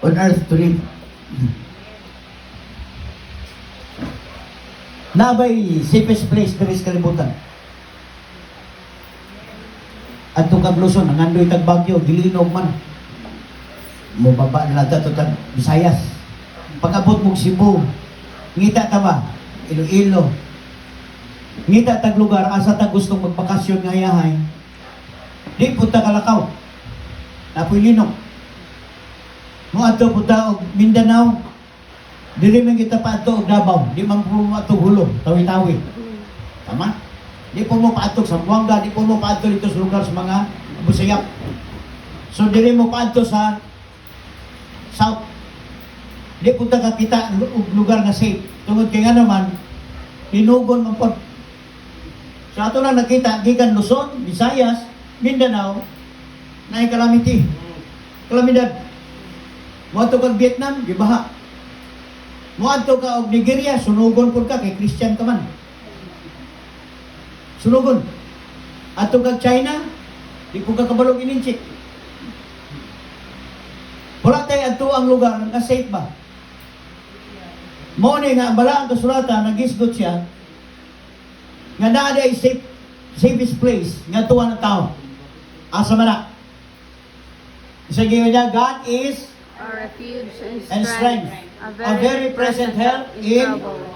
on earth to live. Nabay safest place diri sa kalibutan. At kag Luzon, ang andoy tag Bagyo, gilinog man. Mubaba na lang ito tag Visayas. Pag-abot mong Cebu, ngita ta ba? Iloilo. Ngita tag lugar, asa ta gustong magbakasyon nga yahay. Di punta Kalakaw. Napoy linog. Mo ato punta og Mindanao. Dili man kita pa ato og Davao. Di man po mo ato Hulo, Tawi-Tawi. Tama? Di po mo paatok sa Buanga, di po mo paatok dito sa lugar sa mga Busayap. So, dili mo paatok sa South. Di po ta kakita lugar na safe. Tungod kay nga naman, hinugon man po. So, ato lang nakita, gikan Luzon, Visayas, Mindanao, na calamity. Kalamidad. Mo ato kag Vietnam, gibaha. Mo ato ka og Nigeria, sunugon po ka, kay Christian ka man. Sunugon. Ato kag China, di po ka kabalog ininchik. Wala tayo ato ang lugar nga safe ba? Mo ni nga bala ang kasulatan nagisgot siya nga naa ay safest place nga tuwa ng tao. Asa man na? Sige niya, God is Our refuge and strength, a very present help in trouble.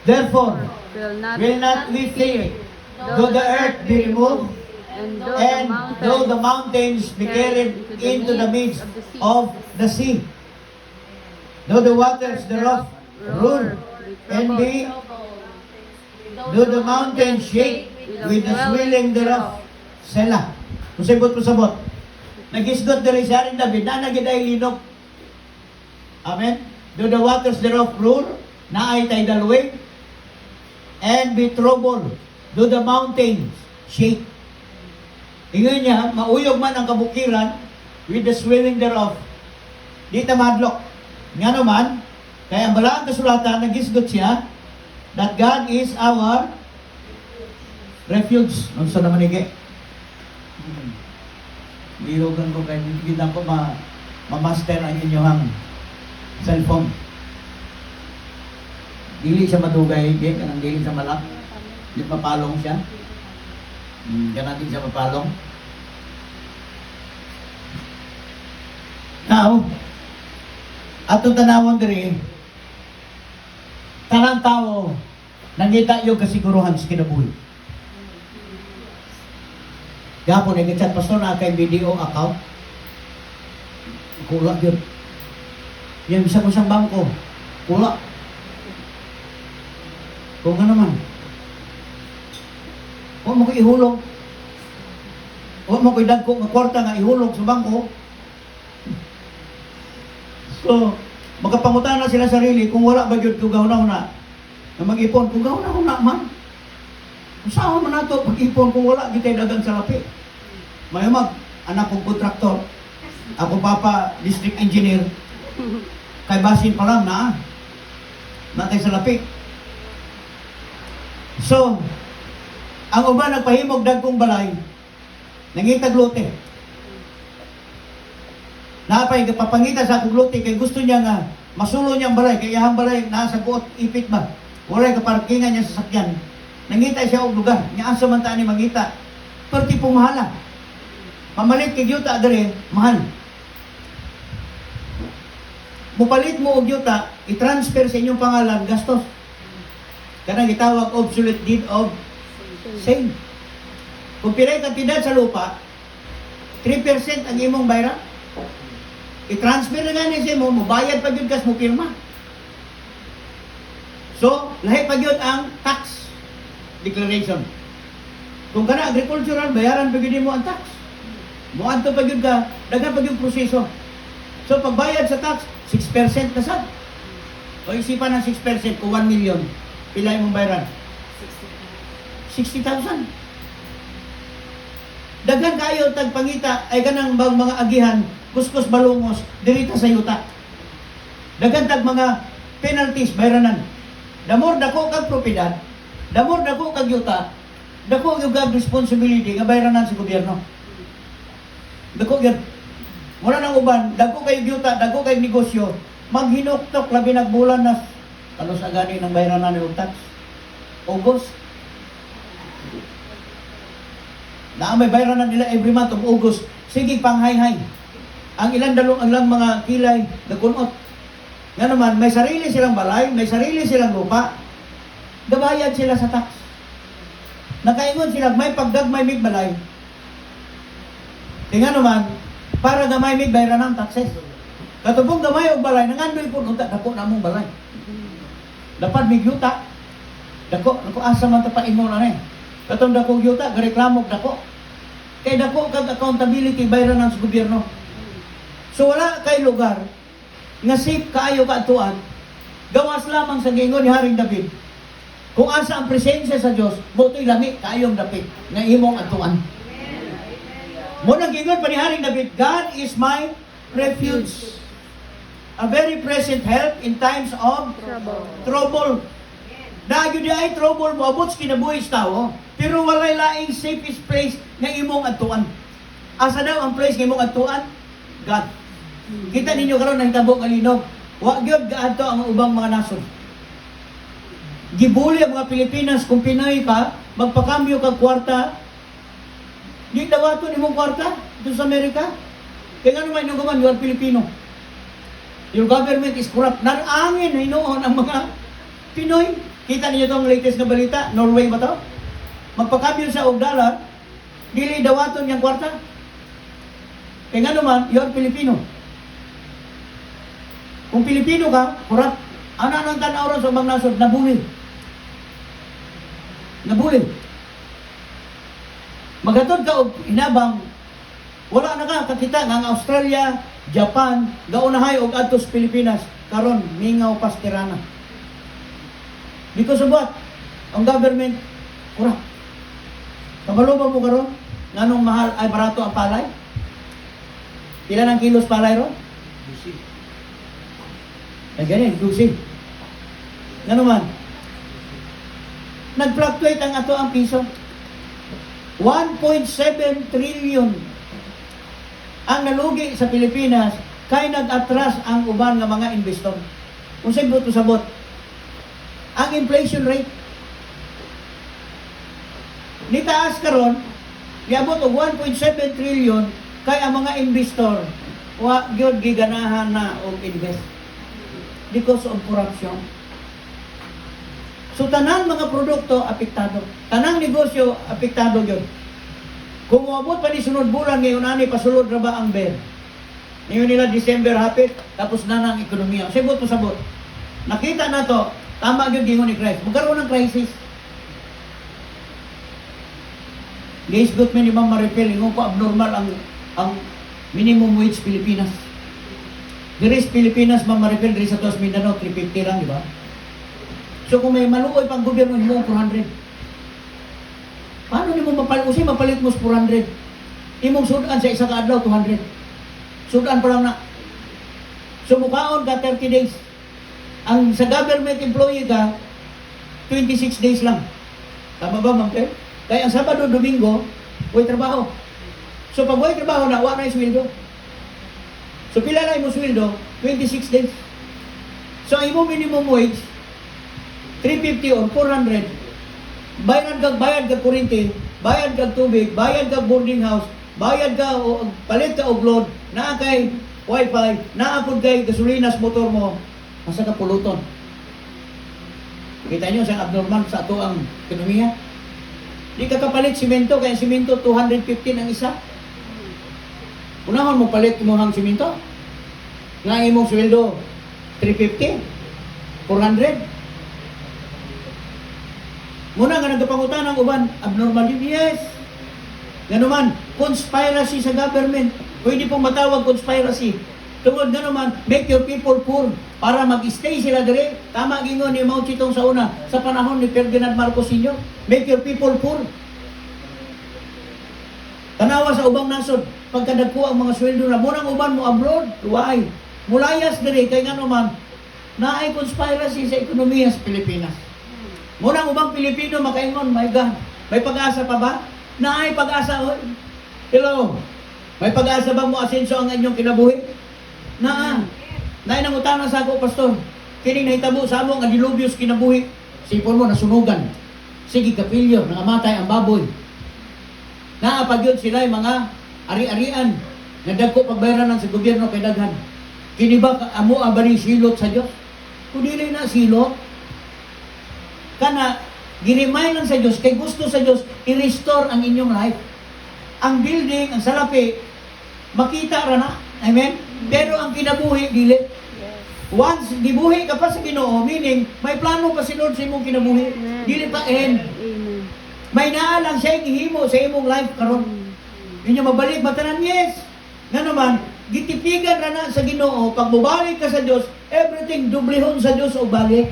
Therefore, Will not we fear, though the earth be removed, and though the mountains be carried into the midst of the sea, though the waters thereof roar and be, though the mountains shake with the swelling thereof. Selah. Musibot. Nagisgot diri siya rin David, na nagiday linok. Amen? Though the waters thereof roar, na ay tidal wave, and be troubled, though the mountains shake. Ingon niya, mauyog man ang kabukiran with the swelling thereof. Di ta madlok. Nga naman, kaya ang balaang kasulatan, nagisgot siya, that God is our refuge. Ano sa naman ike? Irogan ko kayo, kita ko ma-master ang inyong cellphone. Dili siya madugay, kanang dili siya malak. Di papalong siya. Kanang di siya papalong. Now, atong tanawon diri, tanang tao, nangita yung kasiguruhan sa kinabuhi. Gapon, nag-chat pastor na kay video account. Kula yun. Yan, bisa ko siyang bangko. Kula. Kung nga naman, huwag mo ko ihulog. Huwag mo ko idagko ng kwarta nga ihulog sa bangko. So, magkapangutan na sila sarili kung wala ba yun kung gahuna-huna na mag-ipon. Kung gahuna-huna man, usawa man nato pag-ipon kung wala kita dagang sa lapi. Mayamag, anak kong kontraktor, ako papa district engineer, kay basin pa lang na natay sa lapi. So, ang uban nagpahimog dagkong balay, nangitag lote. Napay kapapangita sa akong lote kay gusto niya nga masulo niyang balay, kaya ang balay nasa buot ipit ba? Walay kaparkingan niya sa sakyan. Nangita siya og lugar, niya asa man taan ni mangita. Pero tipo mahala. Pamalit kay yuta dere, mahal. Mupalit mo og yuta, i-transfer sa inyong pangalan, gastos. Kanang gitawag obsolete deed of sale. Kung pilay kantidad sa lupa, 3% ang imong bayra. I-transfer na nga niya mo, mubayad pa yun kas mo pirma. So, lahi pa yun ang tax declaration. Kung ka na agricultural, bayaran pa yun mo ang tax. Muadto pa yun ka, dagan pa yun proseso. So, pagbayad sa tax, 6% na sad. O isipan ng 6% kung 1 million. Pila yung bayaran? 60,000. Daghan kayo tagpangita ay ganang bang mga agihan, kuskus balungos, dirita sa yuta. Daghan tag mga penalties bayranan. Damor dako kag propiedad, damor dako kag yuta, dako yung responsibility nga bayranan sa gobyerno. Dako gyud. Muna ng uban, dagko kay yuta, dagko kay negosyo, maghinuktok labi nagbulan na talos agani ng bayranan ni tax. August. Na may bayranan nila every month of August. Sige panghay-hay. Ang ilang mga kilay nakunot. Nga naman, may sarili silang balay, may sarili silang lupa. Gabayad sila sa tax. Nakaingon sila, may pagdagmay mig balay. Tinga naman, para gamay mig bayranan taxes. Katubong gamay og balay, nangandoy po, unta, dako na mong balay. Dapat mig yuta. Dako asa man tapain mo na eh. Katong dako yuta, gareklamo dako. Kay dako kag accountability bayranan sa gobyerno. So wala kay lugar nga safe kaayo kaatuan. Gawas lamang sa gingon ni Haring David. Kung asa ang presensya sa Dios, motoy lami kaayong dapit nga imong atuan. Mo nang gingon pa ni Haring David, God is my refuge. A very present help in times of trouble. Dagyo di ay trouble mo abot sa kinabuhi sa tao, pero walay laing safest place nga imong atuan. Asa daw ang place nga imong atuan? God. Kita ninyo karon nahitabo kalinog. Wa gyud gaadto ang ubang mga nasod. Gibuli ang mga Pilipinas kung Pinoy ka, magpakambyo kag kwarta. Di dawaton imong kwarta dito sa Amerika. Kaya nga naman yung gaman, you are Filipino. Your government is corrupt. Narangin na inoon ang mga Pinoy. Kita niyo itong latest na balita, Norway ba to? Magpakambyo sa og dollar, dili dawaton yung kwarta. Kaya nga naman, you are Filipino. Kung Pilipino ka, corrupt. Ano ang tanaw ron sa mga nasod? Nabuli. Magatod ka og inabang, wala na ka kakita nga ang Australia, Japan, gaunahay og adto sa Pilipinas, karon mingaw pastirana. Because of what? Ang government, corrupt. Kabalo ba mo karon? Nganong mahal ay barato ang palay? Pila ng kilos palay ron? Ay ganyan, dusi. Nga naman, nag-fluctuate ang ato ang piso. 1.7 trillion ang nalugi sa Pilipinas kay nag-atras ang uban nga mga investor. Kung sa'yo buto sabot, ang inflation rate nitaas karon, niabot og 1.7 trillion kay ang mga investor wa gyud giganahan na og invest because of corruption. So tanang mga produkto apektado, tanang negosyo apektado gyud. Kung moabot pa ni sunod bulan ngayon ani pasulod ra ba ang BER? Ngayon nila December hapit tapos na nang ekonomiya. Sabot to sabot. Nakita na to, tama gyud gingon ni Christ. Magkaroon ng crisis. Giisgot man ni Ma'am Maripel, ingon ko abnormal ang minimum wage Pilipinas. Diris Pilipinas, Ma'am Maripel, diris sa Tos Mindanao, 350 lang, di ba? So kung may maluoy pang gobyerno, hindi mo 400. Paano ni mo mapalit mo 400? Imong sudan sa isa ka adlaw, 200. Sudan pa lang na. So mukaon ka 30 days. Ang sa government employee ka, 26 days lang. Tama ba, Ma'am Claire? Kaya ang Sabado, Domingo, huwag trabaho. So pag huwag trabaho na, wala na yung sweldo. So pila na yung sweldo? 26 days. So ang imong minimum wage, 350 or 400, bayad kag kuryente, bayad kag tubig, bayad kag boarding house, bayad ka o palit ka og load, naa kay wifi, naa pud kay gasolina sa motor mo, asa ka puluton. Kita nyo sa abnormal sa ato ang ekonomiya. Di ka kapalit simento, kaya simento 215 ang isa. Unahon mo palit mo hang simento. Nga imong sweldo 350, 400. Muna nga nagkapangutan ng uban, abnormal yun, yes. Ganuman, conspiracy sa government. Pwede pong matawag conspiracy. Tungod ganuman, make your people poor para mag-stay sila dire. Tama gingon ni Mao Zedong sa una, sa panahon ni Ferdinand Marcos Sr. Make your people poor. Tanawa sa ubang nasod, pagkadagko ang mga sweldo na, munang uban mo abroad, why? Mulayas dire, kay ganuman, naay conspiracy sa ekonomiya sa Pilipinas. Munang ubang Pilipino makaingon, my God, may pag-asa pa ba? Naay pag-asa, oy. Hello. May pag-asa ba mo asenso ang inyong kinabuhi? Naa. Naay nang utana sa ako, pastor. Kining nahitabo sa amo nga dilubyos kinabuhi. Sipon mo nasunugan. Sige kapilyo, nangamatay ang baboy. Naa pag yun sila mga ari-arian. Nagdagko pagbayaran ng sa gobyerno kay daghan. Kini ba amo abani silot sa Dios? Kung dili na silot, kana girimay lang sa Dios kay gusto sa Dios i-restore ang inyong life. Ang building, ang salapi, makita ra na. Amen? Pero ang kinabuhi, dili. Once gibuhi ka pa sa Ginoo, meaning may plano pa si Lord sa imong kinabuhi. Dili pa end. Amen. May naa lang siya gihimo sa imong life karon. Inyo mabalik batanan, yes. Nga naman, gitipigan ra na sa Ginoo, pag mubalik ka sa Dios, everything dublihon sa Dios o balik.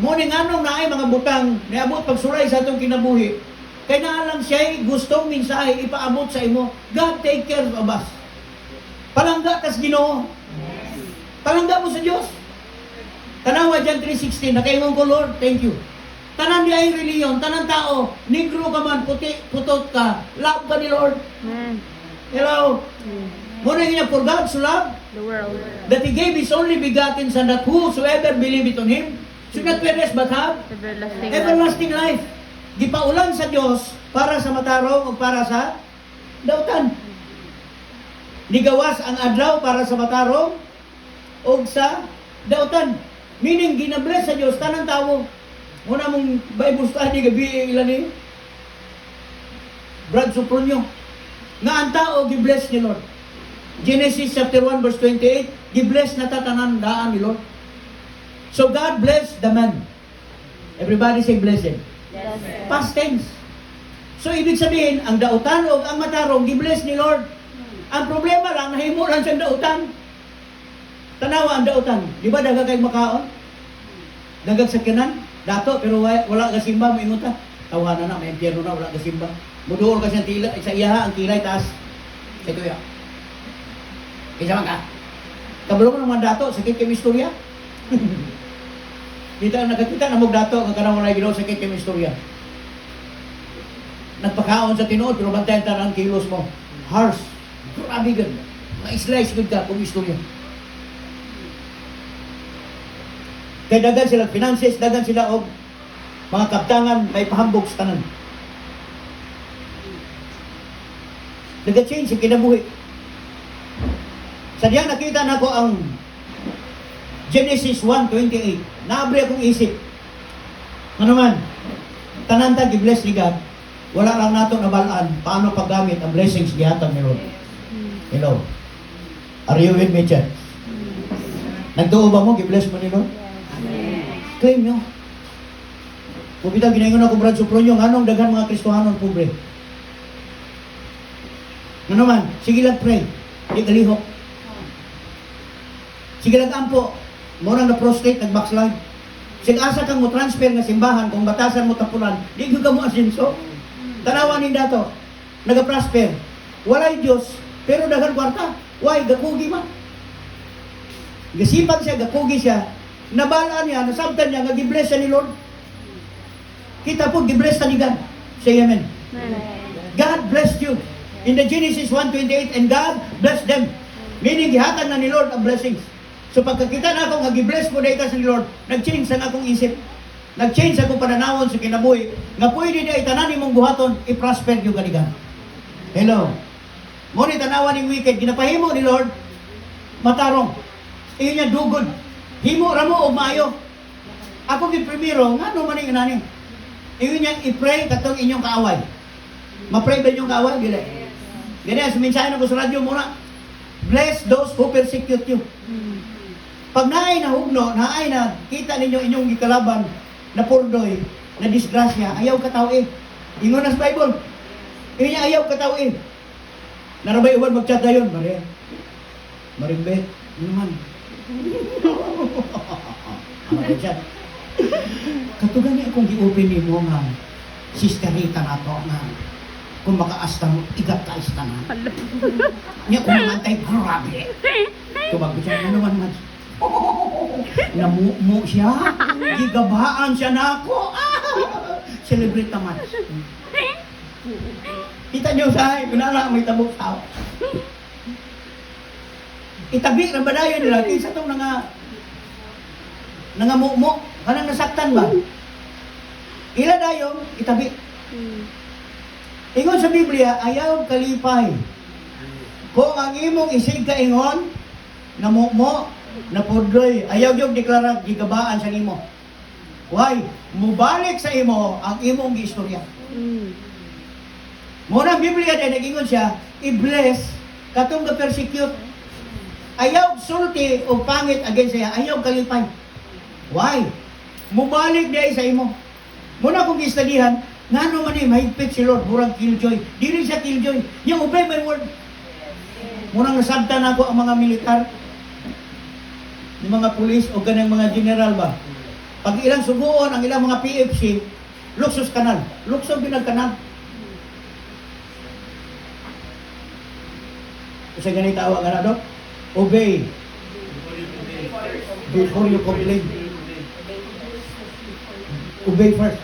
Mo ning anong naay mga butang niabot pagsuray sa atong kinabuhi. Kay naa lang siya gustong mensahe ipaabot sa imo. God take care of us. Palangga kas Ginoo. Palangga mo sa Dios. Tanawa John 3:16, nakaingon ko Lord, thank you. Tanan di ay reliyon, tanan tao, negro ka man, puti, putot ka, love ka ni Lord. Amen. Hello. Muna niya, for God so loved The world. that He gave His only begotten Son, that whosoever believeth on Him should not perish but have Everlasting life. everlasting life. Gipaulan sa Dios para sa matarong o para sa dautan. Nigawas ang adlaw para sa matarong o sa dautan. Meaning, ginabless sa Dios tanang tao. Muna mong Bible study gabi ilan ni Brad Supronyo. Nga ang tao gibless ni Lord. Genesis chapter 1 verse 28, gibless na tatanan daan ni Lord. So God bless the man. Everybody say blessed. Yes. Past tense. So ibig sabihin, ang dautan o ang matarong gibless ni Lord. Ang problema lang, nahimo lang siyang dautan. Tanawa ang dautan. Di ba dagag kay makaon? Dagag sa kinan? Dato, pero wala ka simba, may inguta. Tawanan na, may impyerno na, wala ka simba. Muduol ka siyang tila, sa iyaha, ang kilay taas. Ito ya. Isa man ka. Kabalo mo naman dato, sakit kay istorya. Dito ang nakakita na mong dato, ang kanang wala ginawa, sakit kay istorya. Nagpakaon sa tinuod, pero bantayan ta ang kilos mo. Harsh. Grabe gan. Ma-slice good ka kung istorya. Kaya dagan sila finances, dagan sila og mga kaptangan, may pahambog sa tanan. Nag-change yung kinabuhi. Sa diyan nakita na ko ang Genesis 1:28. Naabre akong isip. Ano man, tananta gi-bless ni God. Wala lang nato nabalaan paano paggamit ang blessings gihatag ni Lord. Hello. Are you with me, church? Nagtuo ba mo, gi-bless mo ni Lord? Claim nyo. Kung bitaw ginayon ako Brad Supronyo, anong daghan mga Kristohanon pobre? Ano man, sige lang pray. Di kalihok. Sige lang ampo. Murang na prostate, nag-backslide. Sige asa kang mo transfer nga simbahan, kung batasan mo tapulan, di ka mo asinso. Tanawan ni dato, nag-prosper. Walay Diyos, pero daghan kwarta. Why? Gakugi man. Gasipag siya, gakugi siya. Nabalaan niya, nasabtan niya, nga gibless siya ni Lord. Kita po, gibless na ni God. Say amen. God blessed you. In the Genesis 1:28, and God blessed them. Meaning, gihatag na ni Lord ang blessings. So pagkakita na ako, nga gibless ko dito sa ni Lord, nag-change sa akong isip. Nag-change akong pananawon sa kinabuhi. Nga pwede na itanan mong buhaton, i-prosper yung ganigan. Hello. Ngunit tanawan ng wicked, ginapahimo ni Lord, matarong. Iyon niya dugod. Himo ramo o maayo. Ako giprimiro, nga no maning inani. Iyon niya i-pray katong inyong kaaway. Ma-pray ba inyong kaaway? Dili. Dili, as mensahe na ko sa radyo muna. Bless those who persecute you. Pag naay na hugno, naay na kita ninyo inyong gikalaban na purdoy, na disgrasya, ayaw ka tao eh. Ingon na sa Bible. Iyon niya ayaw ka tao eh. Narabay uwan mag-chat na yun, Maria. Marimbe, ano man. Mag-chat. Katugan niya akong gi-open ni mo nga sisterita na to nga kung makaasta mo, igat ka ista na. Niya kung mantay, grabe. Tubag ko siya, ano man man. Namumu siya. Gigabaan siya na ako. Celebrate naman. Kita niyo sa kunala may tabok tao. Itabi ra ba dayon nila kinsa tong nangamumo kanang nasaktan ba? Ila dayon itabi. Ingon sa Biblia, ayaw kalipay. Kung ang imong isig kaingon, namumo, napudloy, ayaw yung deklara, gigabaan sa nimo. Why? Mubalik sa imo ang imong giistorya. Muna ang Biblia dahil nag-ingon siya, i-bless, katong ga-persecute. Ayaw sulti o pangit against siya, ayaw kalipay. Why? Mubalik dahil sa imo. Muna kong gistadihan, nga naman mahigpit si Lord, murang killjoy. Dili siya killjoy. Yung obey my word. Muna nasabtan ako ang mga militar, yung mga pulis o ganang mga general ba. Pag ilang suguon ang ilang mga PFC, luksos kanal. Luksos binagkanal. Kasi ganito awag ka na do? Obey. Before you complain. Obey first.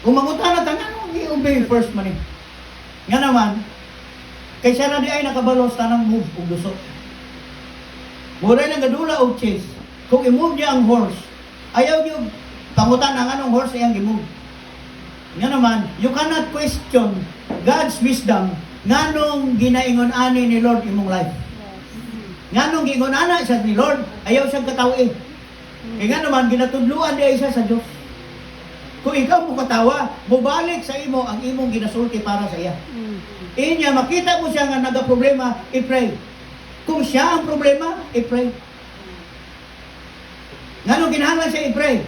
Kung mangutan na tangan, i-obey first man eh. Nga naman, kay siya na di ay nakabalos tanang move o gusto. Mura lang gadula o chase. Kung i-move niya ang horse, ayaw niyo pangutan ng anong horse iyang i-move. Nga naman, you cannot question God's wisdom nganong ginaingon-ani ni Lord imong life. Nganong gingon-ana siya ni Lord, ayaw siyang katawi. Nga naman, ginatudluan di ay siya sa Diyos. Kung ikaw mo katawa, mubalik sa imo ang imong ginasulti para sa iya. Inya, makita mo siya nga nagaproblema, i-pray. Kung siya ang problema, i-pray. Nganong kinahanglan siya i-pray?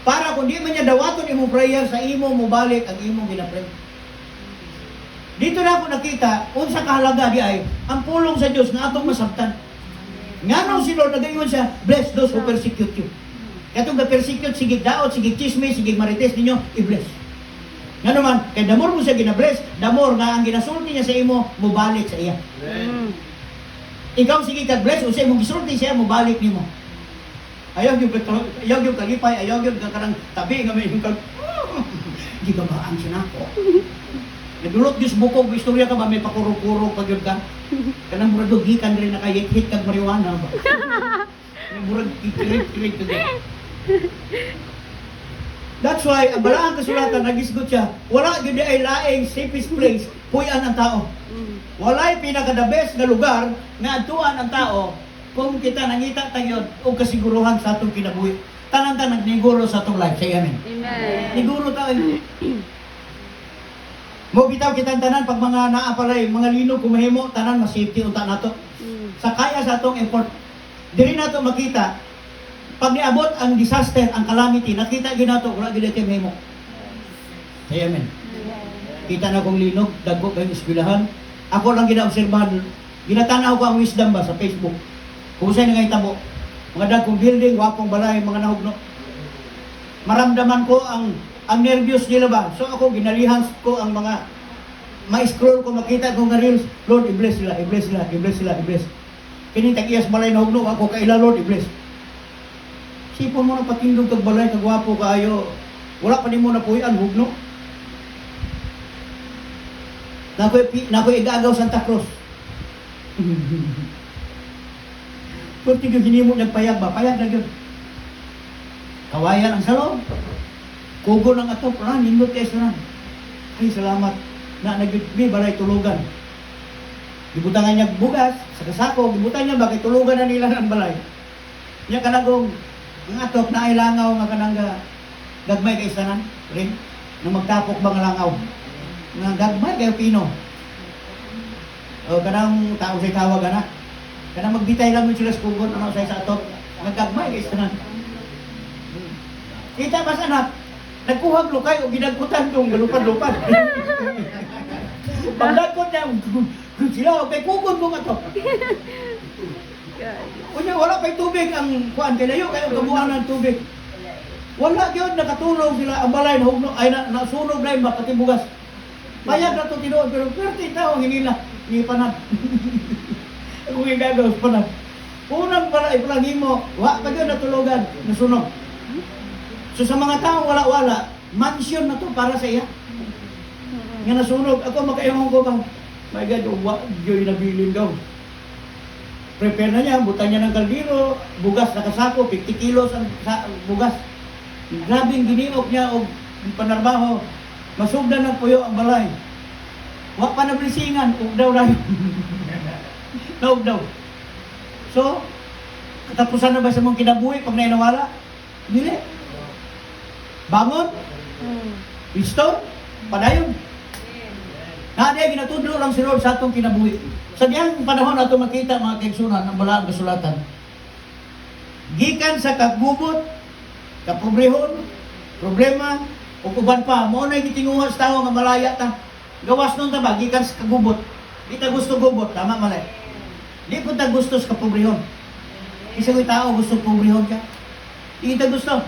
Para kung di man niya dawaton imong prayer sa imo, mubalik ang imong ginapray. Dito na ako nakita, unsa kahalaga di ay, ang pulong sa Diyos nga atong masabtan. Nganong si Lord nagayon siya, bless those who persecute you. Katong ga-persecute, sige daot, sige chismis, sige marites ninyo, i-bless. Nga naman, kay damor mo siya gina-bless, damor nga ang ginasulti niya sa imo, mubalik sa iya. Ikaw sige kag-bless, o siya mong gisulti siya, mubalik nimo. Ayaw yung kalipay, ayaw yung karang tabi nga may hingkag, gigabaan siya na ako. Nagulot Diyos bukog, istorya ka ba, may pakurog-kurog pag yun ka? Kanang murag gikan rin nakahit-hit kag marijuana ba? Murag kikirit-kirit ka din. That's why, ang balaang kasulatan, nagisgot siya, wala yun ay laing safest place, puyan ang tao. Wala'y pinaka-the best na lugar na atuan ang tao kung kita nangita tayo o kasiguruhan sa atong kinabuhi. Tanan-tanan nagniguro sa atong life. Say amen. Amen. Niguro tayo. Mo bitaw kitang tanan pag mga naapalay, mga linog kumahimo, tanan ma-safety unta nato. Sa kaya sa atong effort. Diri nato makita pag niabot ang disaster, ang calamity, nakita ginato wala gid kay mahimo. Say amen. Kita na kong linog, dagko kay eskwelahan. Ako lang ginaobserbahan, ginatanaw ko ang wisdom ba sa Facebook. Kung saan nga itabo, mga dagkong building, wapong balay, mga nahugno. Maramdaman ko ang nervyos nila ba. So ako, ginalihan ko ang mga ma-scroll ko, makita ko nga reels. Lord, i-bless sila, i-bless sila, i-bless sila, i-bless. Kinitag iyas balay nahugno, ako kaila, Lord, i-bless. Sipon mo na patindog kag balay, kagwapo kaayo. Wala pa ni mo na puyan, hugno. Nakoy igagaw Santa Cruz. Kung tigil hinimo nagpayag ba? Payag na yun. Kawayan ang salong. Kugo ng atop. Nindot kayo sa ay, salamat. Na nagbi balay tulugan. Gibutangan niya bugas sa kasako. Gibutan niya bakit tulugan na nila ng balay. Niya kanagong ang atop na ay langaw nga kanang gagmay kay sanan. Rin. Nang magtapok bang langaw. Nga gagmay kayo pino. O kanang tao sa'y tawag na. Kanang magbitay lang mo sila sa kugon, ano sa'y sa atop. Nagkagmay kayo sa nan. Kita ba sa anak? Nagkuhag lukay o ginagkutan kong galupad-lupad. Pagdagkot niya, sila o kay kugon mo nga to. Kunya wala pa'y tubig ang kuan kinayo kayo kabuhan ng tubig. Wala yun, nakatulog sila ang balay na hugno, ay nasunog na yun ba, pati bugas. Bayag na ito tinoon, pero 30 tao hinila, hindi panad. Kung igagaw, panad. Unang balay, palagi mo, wa pa yun natulugan, nasunog. So sa mga tao wala-wala, mansion na to para sa iya. Nga nasunog, ako makaimong ko bang, My God, yung nabilin daw. Prepare na niya, butang niya ng kaldero, bugas nakasako, 50 kilos ang bugas. Grabing giniok niya o panarbaho. Masugdan ng puyo ang balay. Wa pa na blisingan, ugdaw na. Naugdaw. So, katapusan na ba sa mong kinabuhi pag nainawala? Dili. Bangon, restore, padayon. Nadia, ginatudlo lang si Lord sa atong kinabuhi. Sa diyang panahon nato makita mga kaigsunan ang balaan kasulatan. Gikan sa kagbubot, kapobrehon, problema, o uban pa, mo na gitinguha sa tao nga malaya ta. Gawas nun ta ba, gikan sa kagubot. Di ta gusto gubot, tama malay. Di po ta gusto sa kapobrehon. Isa ko'y tao gusto pobrehon ka. Di ta gusto.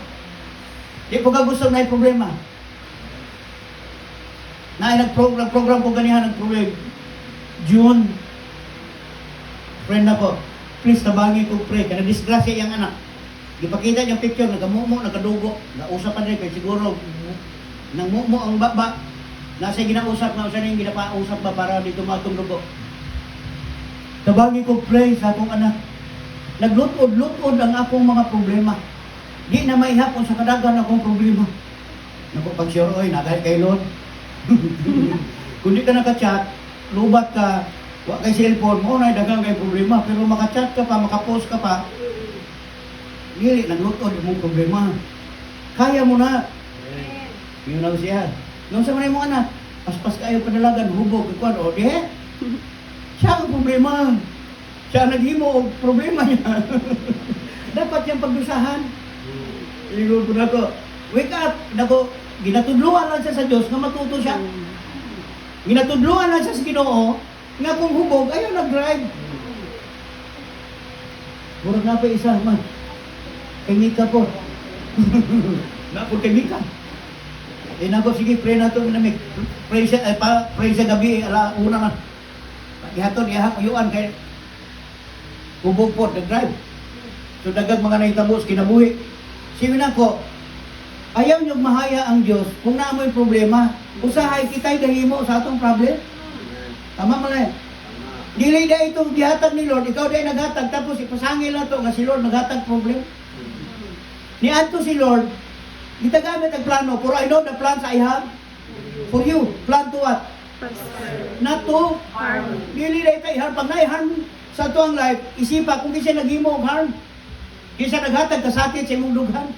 Di po ka gusto na problema. Na nag-program ko ganihan ng problema. June, friend ako, please tabangi ko pray, kana disgrasya yung anak. Gipakita niyang picture, nagamumo, nagadugo, nausapan rin, kaya siguro, nang mumo ang baba, nasa ginausap, na usa rin ginapausap ba para dito matong dugo. Tabangi ko pray sa akong anak. Naglutod-lutod ang akong mga problema. Di na maihapon sa kadagan akong problema. Naku, pag sure, oy, nagay kay Lord. Kung di ka nakachat, lubat ka, wa kay cellphone mo, na dagang kay problema. Pero makachat ka pa, makapost ka pa, dili, naglutod mong problema. Kaya mo na. Yun na siya. Nung sa manay mo anak, paspas kayo padalagan, hubog, ikuan, o di, siya ang problema. Siya naghimo og problema niya. Dapat yung pagdusahan. Iyon ko na ko, wake up, nako, ginatudluan lang siya sa Diyos nga matuto siya. Ginatudluan lang siya sa Ginoo nga kung hubog, ayaw nag-drive. Murag na pa isa man. Kay Mika po. Napod kay Mika. Eh nako, sige, pray na ito. Pray siya gabi, ala una na. Ihatod, ihayuan kay hubog po, nag-drive. So dagang mga naitabos, kinabuhi. Sige na ko, ayaw niyong mahaya ang Diyos kung naamoy problema. Usahay kita'y gahimo sa atong problem. Tama mo na. Dili na itong gihatag ni Lord, ikaw dahil naghatag, tapos ipasangil na ito nga si Lord naghatag problem. Ni Anto si Lord, gitagamit ang plano, for I know the plans I have for you. Plan to what? Not to harm. Dili na ito i-harm. Pag na-harm sa ito ang life, isipa kung di siya naghimo og harm. Di siya naghatag kasakit sa imong dughan.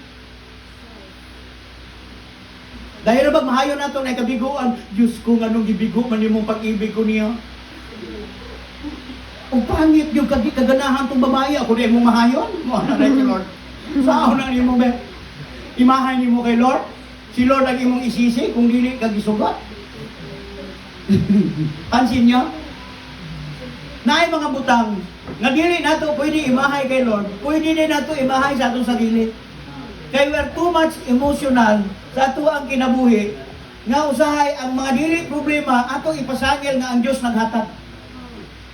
Dahil na mahayo na ito na ikabiguan, Diyos ko, anong gibigo man yung pag-ibig ko niya. Ang pangit yung kaganahan itong babae, ako na yung mahayon. Mo na rin si Lord. Saan na rin mo ba? Imahan niyo mo kay Lord? Si Lord ang imong isisi kung dili ka gisugat. Pansin niyo? Naay mga butang, nga dili nato pwede imahay kay Lord, pwede din nato imahay sa atong sarili. Kaya we're too much emotional sa ato ang kinabuhi, nga usahay ang mga dili problema ato ipasangil nga ang Diyos naghatag.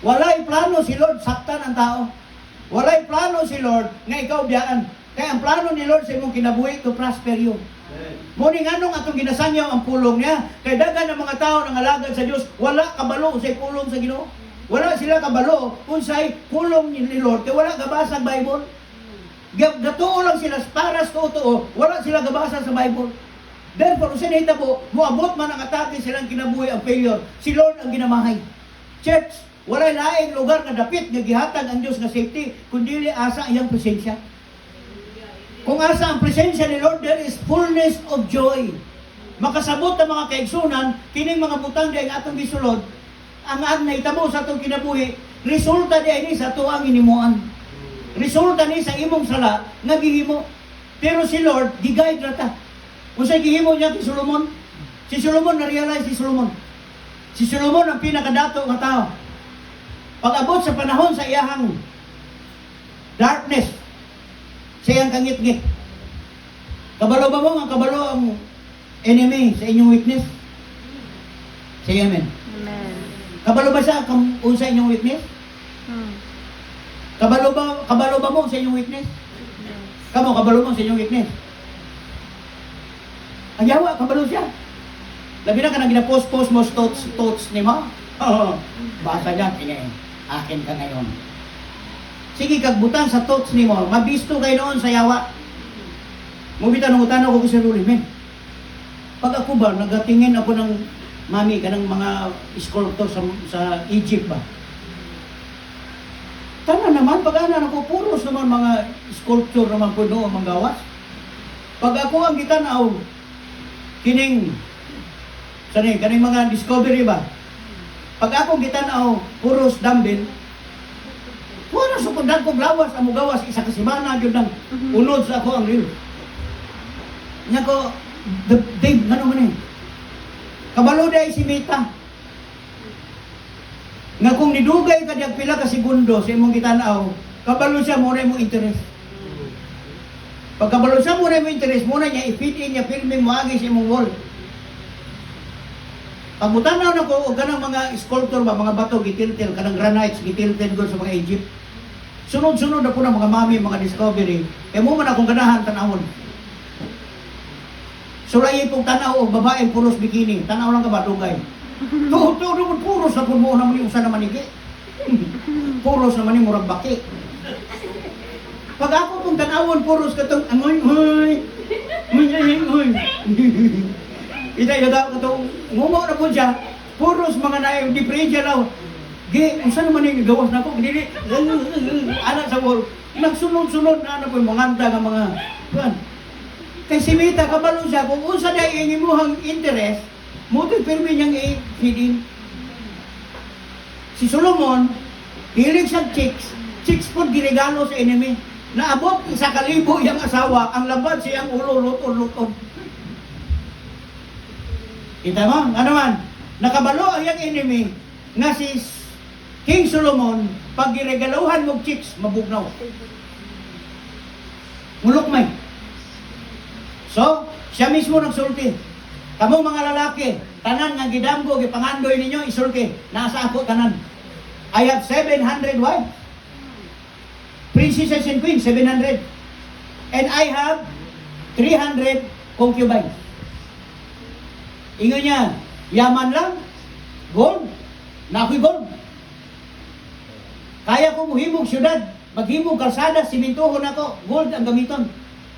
Walay plano si Lord saktan ang tao. Walay plano si Lord nga ikaw biyaan. Kaya ang plano ni Lord sa imong kinabuhi to prosper you. Muni nganong atong ginasangyaw ang pulong niya, kay daghan ng mga tao nang alagad sa Dios, wala kabalo sa pulong sa Ginoo. Wala sila kabalo unsay pulong ni Lord, kay wala gabasa sa Bible. Gatuo lang sila para sa totoo, wala sila gabasa sa Bible. Therefore, usa nahita po, muabot man ang atake silang kinabuhi ang failure. Si Lord ang ginamahay. Church, wala laing lugar na dapit nga gihatag ang Dios nga safety, kundi asa iyang presensya. Kung asa ang presensya ni Lord, there is fullness of joy. Makasabot ang mga kaigsunan, kining mga butang diay atong gisulod, ang nahitabo sa atong kinabuhi, resulta diay ni sa tuang inimuan. Resulta ni sa imong sala nga gihimo. Pero si Lord, giguide rata. Kung sa gihimo niya kay Solomon, si Solomon na-realize si Solomon. Si Solomon ang pinakadato nga tao. Pag-abot sa panahon sa iyahang darkness, sa iyang kangit-ngit. Kabalo ba mo nga kabalo ang enemy sa inyong weakness? Say amen. Amen. Kabalo ba siya kung sa inyong weakness? Kabalo ba mo sa inyong weakness? Kamo, kabalo mo sa inyong weakness? Ang yawa, kabalo siya. Labi na ka nang gina-post mo thoughts ni mo. Oo. Basa dyan, akin ka ngayon. Sige, kagbutan sa thoughts ni mo. Mabisto kayo noon sa yawa. Mubitan ng utano ko sa ruli, men. Pag ako ba, nagatingin ako ng mami ka ng mga sculptor sa Egypt ba? Tama naman, pag-anan ako, puros naman mga sculpture naman po noon, mga gawas. Pag ako ang gitanaw, kining mga discovery ba? Pag ako gitanaw, puros dumbbell, wala sa kundan kong lawas, amo gawas, isa kasimana, yun lang, unod sa ako ang reel. Nya ko, Dave, ano man eh? Kabalo day si Mita. Nga kung nidugay ka diag pila ka segundo sa imong gitanaw, kabalo siya mo mo interest. Pag kabalo siya mo interest, muna niya i-feed in niya filming mo agi sa imong wall. Pag mutanaw na ko og ganang mga sculptor ba, mga bato gitiltil kanang granites gitiltil gud sa mga Egypt. Sunod-sunod na po ng mga mami, mga discovery. Kaya mo man akong ganahan tanawon. Sulayin pong tanaw og babaeng puros bikini. Tanaw lang ka ba dugay? Tuto naman puros na po mo naman yung usa naman iki. Puros naman yung murag baki. Pag ako pong tanawon puros katong amoy Ita yung daw katong ngumo na po siya. Puros mga na differential daw. Gi, unsa naman yung gawas na ko? Dili, anak sa wall. Nagsunod-sunod na ano po yung manganta ng mga kuan. Kay si Mita, kabalo siya, kung unsa na imuhang interest, muto'y pirmi niyang i-feeding. Si Solomon, hilig siya chicks po giregalo sa enemy. Naabot 1,000 yung asawa, ang labad siyang ulo, lutod-lutod. Kita mo, ano man, nakabalo ang yung enemy, nga si King Solomon, pag giregaluhan mo chicks, mabugnaw. Mulok may. So, siya mismo nagsulti. Kamong mga lalaki, tanan nga gidamgo, gipangandoy ninyo, isulti. Nasa ako tanan. I have 700 wives. Princesses and queens, 700. And I have 300 concubines. Ingon niya, yaman lang, gold, na ako'y gold. Kaya ko muhimog syudad, maghimog kalsada, simintuhon ako, gold ang gamiton.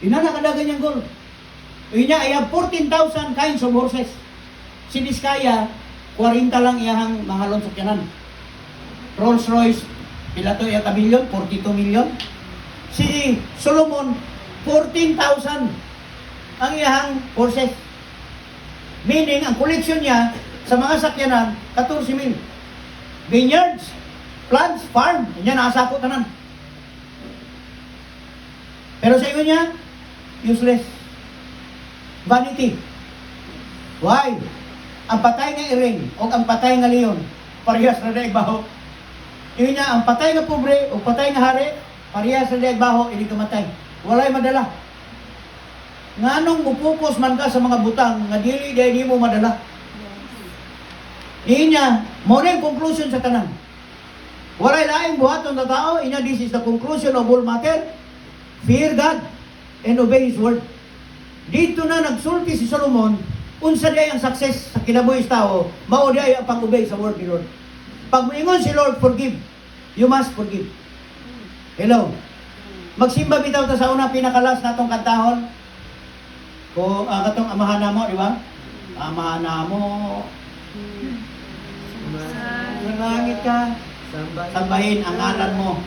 Inanakadagan niyang gold. Yun niya, I have 14,000 kinds of horses. Si Diskaya, 40 lang iyahang mahalon sukyanan. Rolls Royce, pila to iya ka milyon? 42 milyon. Si Solomon, 14,000 ang iyahang horses. Meaning, ang collection niya sa mga sakyanan, 14 mil. Vineyards, plants, farm, yan nasa ako tanan. Pero sa inyo niya, useless. Vanity. Why? Ang patay nga iring o ang patay nga leon, parehas na daig baho. Yun niya, ang patay nga pobre o patay nga hari, parehas na daig baho, hindi kamatay. Walay madala. Nga anong mupukos man ka sa mga butang, nga dili dahil mo madala. Yun niya, mo na yung conclusion sa tanan. Walay laing buhaton na tao, this is the conclusion of all matter. Fear God and obey His word. Dito na nagsulti si Solomon, unsa day ang success sa kinabuhi sa tao, mao day ang pag-obey sa word ni Lord. Pag moingon si Lord, forgive. You must forgive. Hello. Magsimba bitaw ta sa una pinakalas natong kantahon. Ko katong amahan namo, di ba? Amahan namo. Langit ka. Sambahin ang ngalan mo.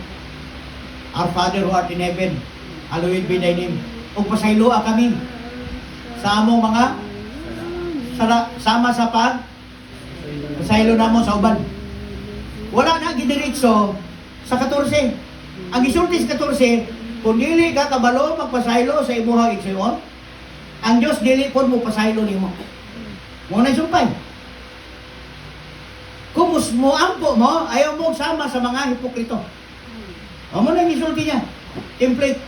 Our Father who art in heaven, hallowed be thy name. Ug pasayloa kami sa among mga sama sa pag pasaylo namo sa uban. Wala na gidiretso sa 14. Ang gisulti sa 14, kung dili ka kabalo magpasaylo sa imuhang igsoon, ang Dios dili pod mo pasaylo nimo. Mo na sumpay. Kung mo ampo mo, ayaw mo sama sa mga hipokrito. Amo na gisulti niya. Template.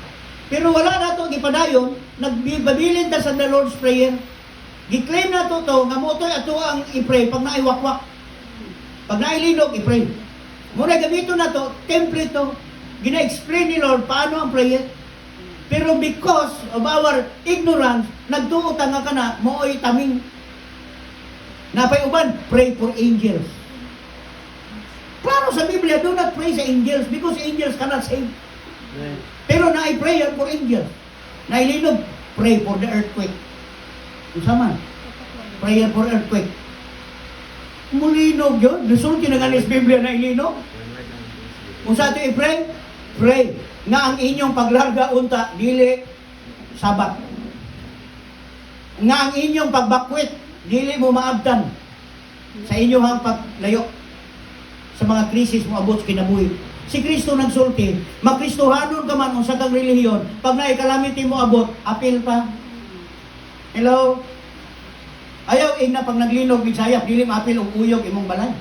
Pero wala na ito, gipadayon, nagbabilin ta sa the Lord's Prayer. Giklaim na ito nga mo ito ato ang i-pray pag naiwakwak. Pag nailinog, i-pray. Muna gamito na ito, template ito. Gina-explain ni Lord paano ang prayer. Pero because of our ignorance, nagtuot nga ka na, moo'y taming. Napay uban, pray for angels. Klaro sa Biblia, do not pray sa angels because angels cannot save. Pero na prayer for angels. Nailinog, pray for the earthquake. Unsa man? Prayer for earthquake. Mulinog yun. Resulti na nga sa Biblia na ilinog. Kung sa ito i-pray, pray nga ang inyong paglarga unta, dili sabat. Nga ang inyong pagbakwit, dili mo maabtan sa inyong paglayo sa mga krisis mo abot sa kinabuhi. Si Kristo nagsulti, makristohanon ka man sa kang relihiyon, pag naikalamity mo abot, apil pa. Hello? Ayaw na pag naglinog Bisaya, dili maapil og uyog imong balay.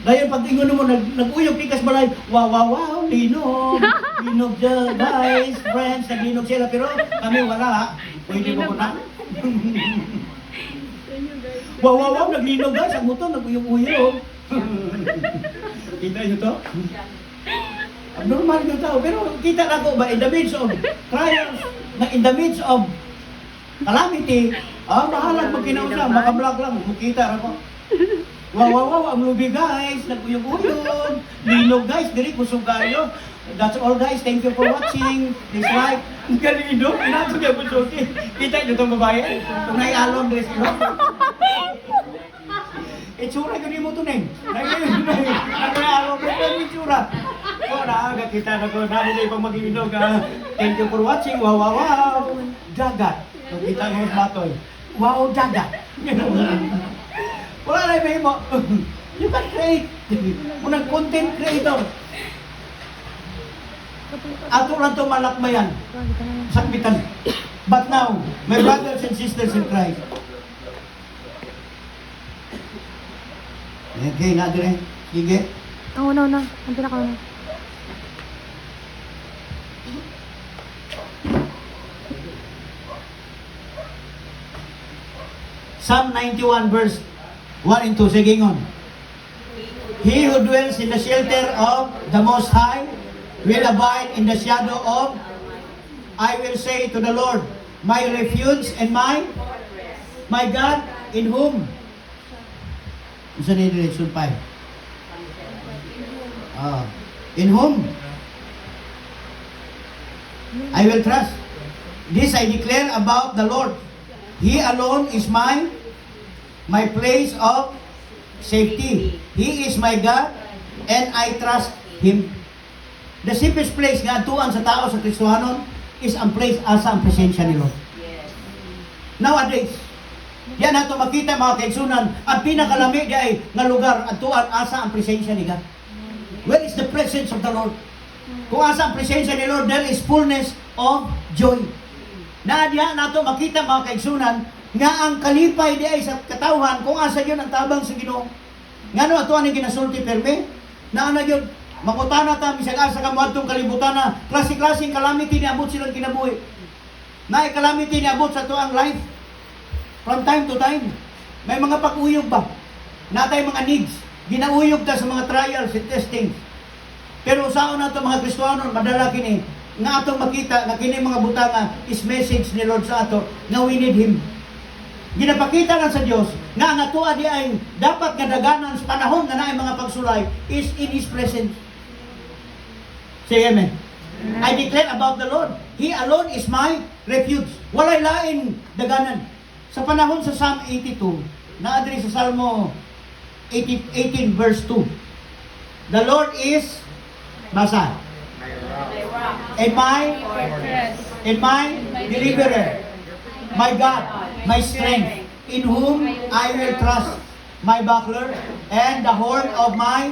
Dayon pag ingon mo nag-uyog pikas balay, wow, linog. Linog dyan, guys, friends, naglinog sila pero kami wala. Pwede mo na. Wow, naglinog guys, ang motor nag-uyog-uyog. Kita nyo to? Abnormal yung tao, pero kita na ko ba in the midst of trials, in the midst of calamity, bahalag magkinausap, maka-vlog lang, makita na ko. Wow, ang lubi guys, nag-uyog-uyog, linog guys, diri kusog kayo. That's all guys, thank you for watching this live. Ang galing ito, pinasok yung pusuki. Kita nyo itong babae, itong naialong dress ito. Itsura ko ni mo ito, Neng. Naialong dress ito, itsura. So, kita na ko, nalilay pang mag-iinog. Thank you for watching, wow. Dagat. So, kita nyo yung batoy. Wow, dagat. Wala na yung mo. You can create. Unang content creator. Ato lang ito malakmayan. Sakbitan. But now, my brothers and sisters in Christ. Okay, nadire. Sige. No. Ang pinaka-una. Psalm 91 verse 1 and 2. Sige ngon. He who dwells in the shelter of the Most High will abide in the shadow of, I will say to the Lord, my refuge and my God, in whom? Isa na yung direction 5. In whom? I will trust. This I declare about the Lord. He alone is my place of safety. He is my God, and I trust Him. The safest place nga tuan sa tao sa Kristohanon is ang place asa ang presensya ni Lord. Nowadays, yan nato makita mga kaigsunan, ang pinakalami di ay nga lugar at tuan asa ang presensya ni God. Where is the presence of the Lord? Kung asa ang presensya ni Lord, there is fullness of joy. Na diha nato makita mga kaigsunan nga ang kalipay di ay sa katawhan kung asa yun ang tabang sa Ginoo. Ngano ato ani ginasulti perme? Na ana yun makutana ta bisag asa ka moadtong kalibutan na klase-klaseng calamity ni abot silang kinabuhi. Na calamity ni abot sa tuang life. From time to time, may mga pag-uyog ba? Natay mga needs. Ginauyog ta sa mga trials and testing. Pero usaon na ito mga Kristohanon, madala kini, nga atong makita na kini mga butanga is message ni Lord sa ato, nga we need Him. Ginapakita lang sa Diyos, nga ang ato di ay dapat nga daganan sa panahon na naay mga pagsulay is in His presence. Say amen. I declare about the Lord, He alone is my refuge. Walay lain daganan. Sa panahon sa Psalm 82, naadri sa Salmo 18 verse 2. The Lord is, basa, and my deliverer, my God, my strength, in whom I will trust, my buckler, and the horn of my,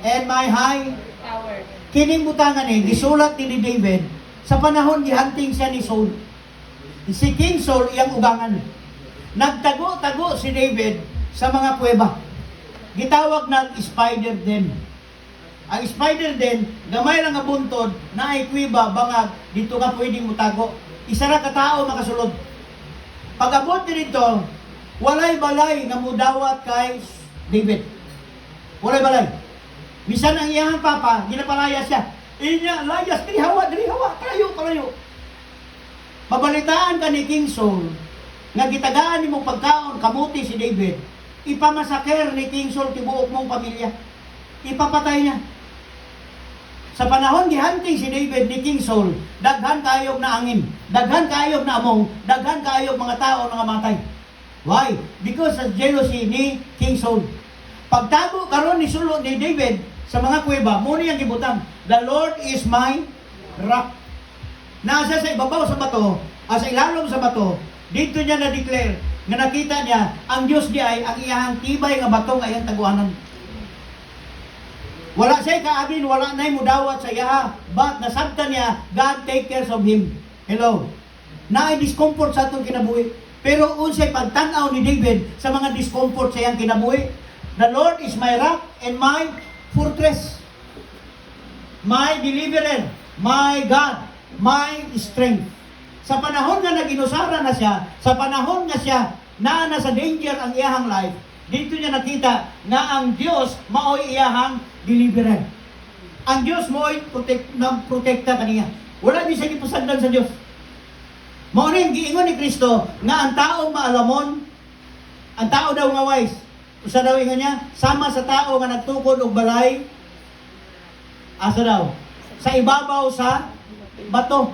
and my high Tower. Kining butangan gisulat ni David, sa panahon gihanting siya ni Saul. Si King Saul iyang ugangan. Nagtago-tago si David sa mga kuweba. Gitawag ng spider den. Ang spider den, gamay lang nga buntod na ay kuweba bangag dito ka pwedeng mutago. Isa ra ka tao makasulod. Pag-abot dito, walay balay nga mudawat kay David. Walay balay. Bisan ang iyang papa, ginapalaya siya. Inya, layas, diri hawa, kalayo. Mabalitaan ka ni King Saul, nga gitagaan ni mong pagkaon, kamuti si David, ipamasaker ni King Saul tibuok mong pamilya. Ipapatay niya. Sa panahon gihanting si David ni King Saul, daghan kayog na angin, daghan kayog na among, daghan kayog mga tao nga matay. Why? Because of jealousy ni King Saul. Pagtago karon ni Saul ni David sa mga kuweba, mo niyang gibutang, the Lord is my rock. Nasa sa ibabaw sa bato, sa ilalom sa bato, dito niya na-declare nga nakita niya ang Diyos di ay ang iyang tibay nga bato nga iyang taguanan. Wala siya kaabin, wala na'y mudawat sa iya, but nasabtan niya, God take care of him. Hello. Naay discomfort sa atong kinabuhi. Pero unsay pagtanaw ni David sa mga discomfort sa iyang kinabuhi. The Lord is my rock and my fortress, my deliverer, my God, my strength. Sa panahon nga naginusara na siya, sa panahon nga siya na nasa danger ang iyahang life, dito niya nakita nga ang Diyos maoy iyahang deliverer. Ang Diyos maoy protekta kaniya. Wala ni siya gipusagdan sa Diyos. Mao ni giingon ni Kristo nga ang tao maalamon, ang tao daw nga wise. Usa daw ingon niya, sama sa tao nga nagtukod og balay, asa daw? Sa ibabaw sa bato.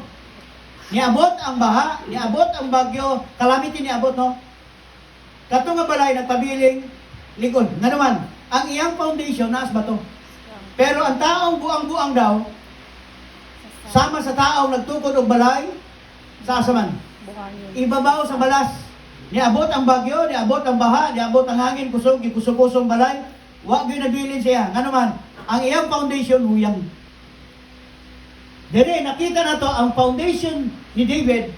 Niabot ang baha, niabot ang bagyo, calamity niabot, no? Kato nga balay nagpabiling likod. Nga naman, ang iyang foundation naas bato. Pero ang taong buang-buang daw, sama sa taong nagtukod og balay, sa asaman. Ibabaw sa balas. Niabot ang bagyo, niabot ang baha, niabot ang hangin, kusog, kusog-kusog balay. Wa gyud nabilin siya. Nga naman, ang iyang foundation huyang. Dere nakita na to ang foundation ni David.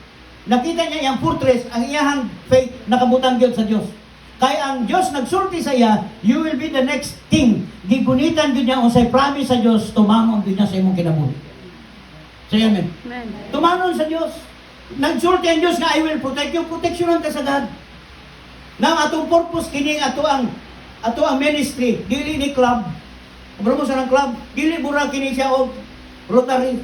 Nakita niya iyang fortress, ang iyang faith nakabutang gyud sa Dios. Kay ang Dios nagsulti sa iya, you will be the next king. Gigunitan gyud niya unsay promise sa Dios, tumangon gyud niya sa imong kinabuhi. Say amen. Amen. Tumangon sa Dios. Nagsulti ang Dios nga I will protect you, proteksyonan ka sa God. Nang atong purpose kini ato ang ministry, dili ni club. Kabalo mo sa ng club, dili mura kini siya og Rotary.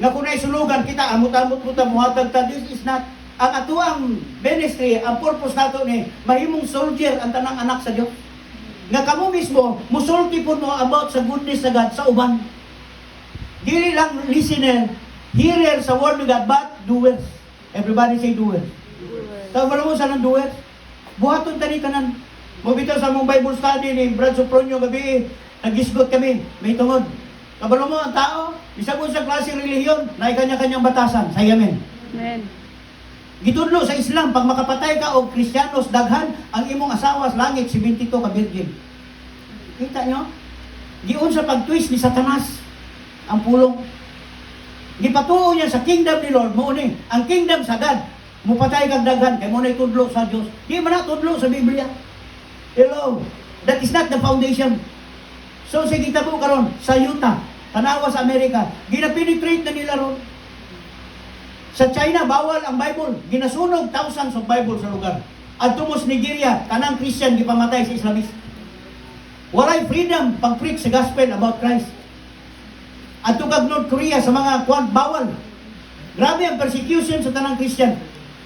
Nga kunay sulugan kita, amot-amot mo ta muhatag ta, this is not. Ang ato ang ministry, ang purpose nato ni mahimong soldier ang tanang anak sa Dios. Nga kamo mismo, musulti po no about sa goodness sa God sa uban. Dili lang listener, hearer sa word of God, but doers. Everybody say doers. Tawag mo sa ng doers. Buhaton tani tanan. Mo bitaw sa mong Bible study ni Brad Sopronio gabi, nagisgot kami, may tungod. Kabalo mo ang tao, bisag sa klaseng relihiyon, na kanya-kanyang batasan. Say amen. Amen. Gitudlo sa Islam, pag makapatay ka o Kristiyanos, daghan ang imong asawa sa langit, 72 ka virgin. Kita nyo? Giun sa pag-twist ni Satanas ang pulong. Gipatuo niya sa kingdom ni Lord, mo ni ang kingdom sa God. Mupatay kang daghan, kay mo na tudlo sa Diyos. Di man na tudlo sa Biblia. Hello. That is not the foundation. So sige kita po karon sa Utah, tanawa sa Amerika, gina-penetrate na nila ron. Sa China, bawal ang Bible. Ginasunog thousands of Bible sa lugar. At tumos Nigeria, kanang Christian, gipamatay sa Islamist. Walay freedom pag-preach sa gospel about Christ. At tugag North Korea sa mga kwan, bawal. Grabe ang persecution sa tanang Christian.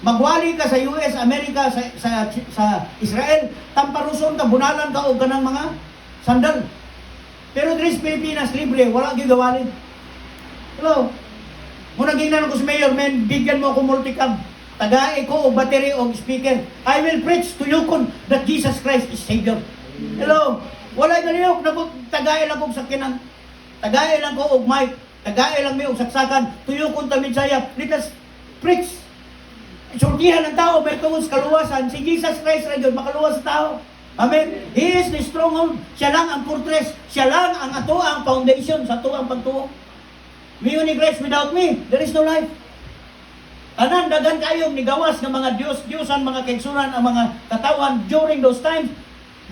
Magwali ka sa US, Amerika, sa Israel, tamparuson ka, bunalan ka o ganang mga sandal. Pero dres Pilipinas, libre, wala gigawalin. Hello? Muna gingnan ko sa mayor, men, bigyan mo ako multicam. Tagay ko o battery o speaker. I will preach to you that Jesus Christ is Savior. Hello? Wala ganiyok, tagay lang kong sakinan. Tagay lang ko og mic. Tagay lang mi og saksakan. Tuyo kung tamidsaya. Let us preach. Surtihan ng tao, may tungod sa kaluwasan. Si Jesus Christ rin yun, makaluwas sa tao. Amen? He is the stronghold. Siya lang ang fortress. Siya lang ang ato ang foundation sa ato ang pagtuo. Me only grace without me, there is no life. Tanan, dagan kayong nigawas ng mga Diyos-Diyosan, mga kaigsunan, ang mga katawan during those times.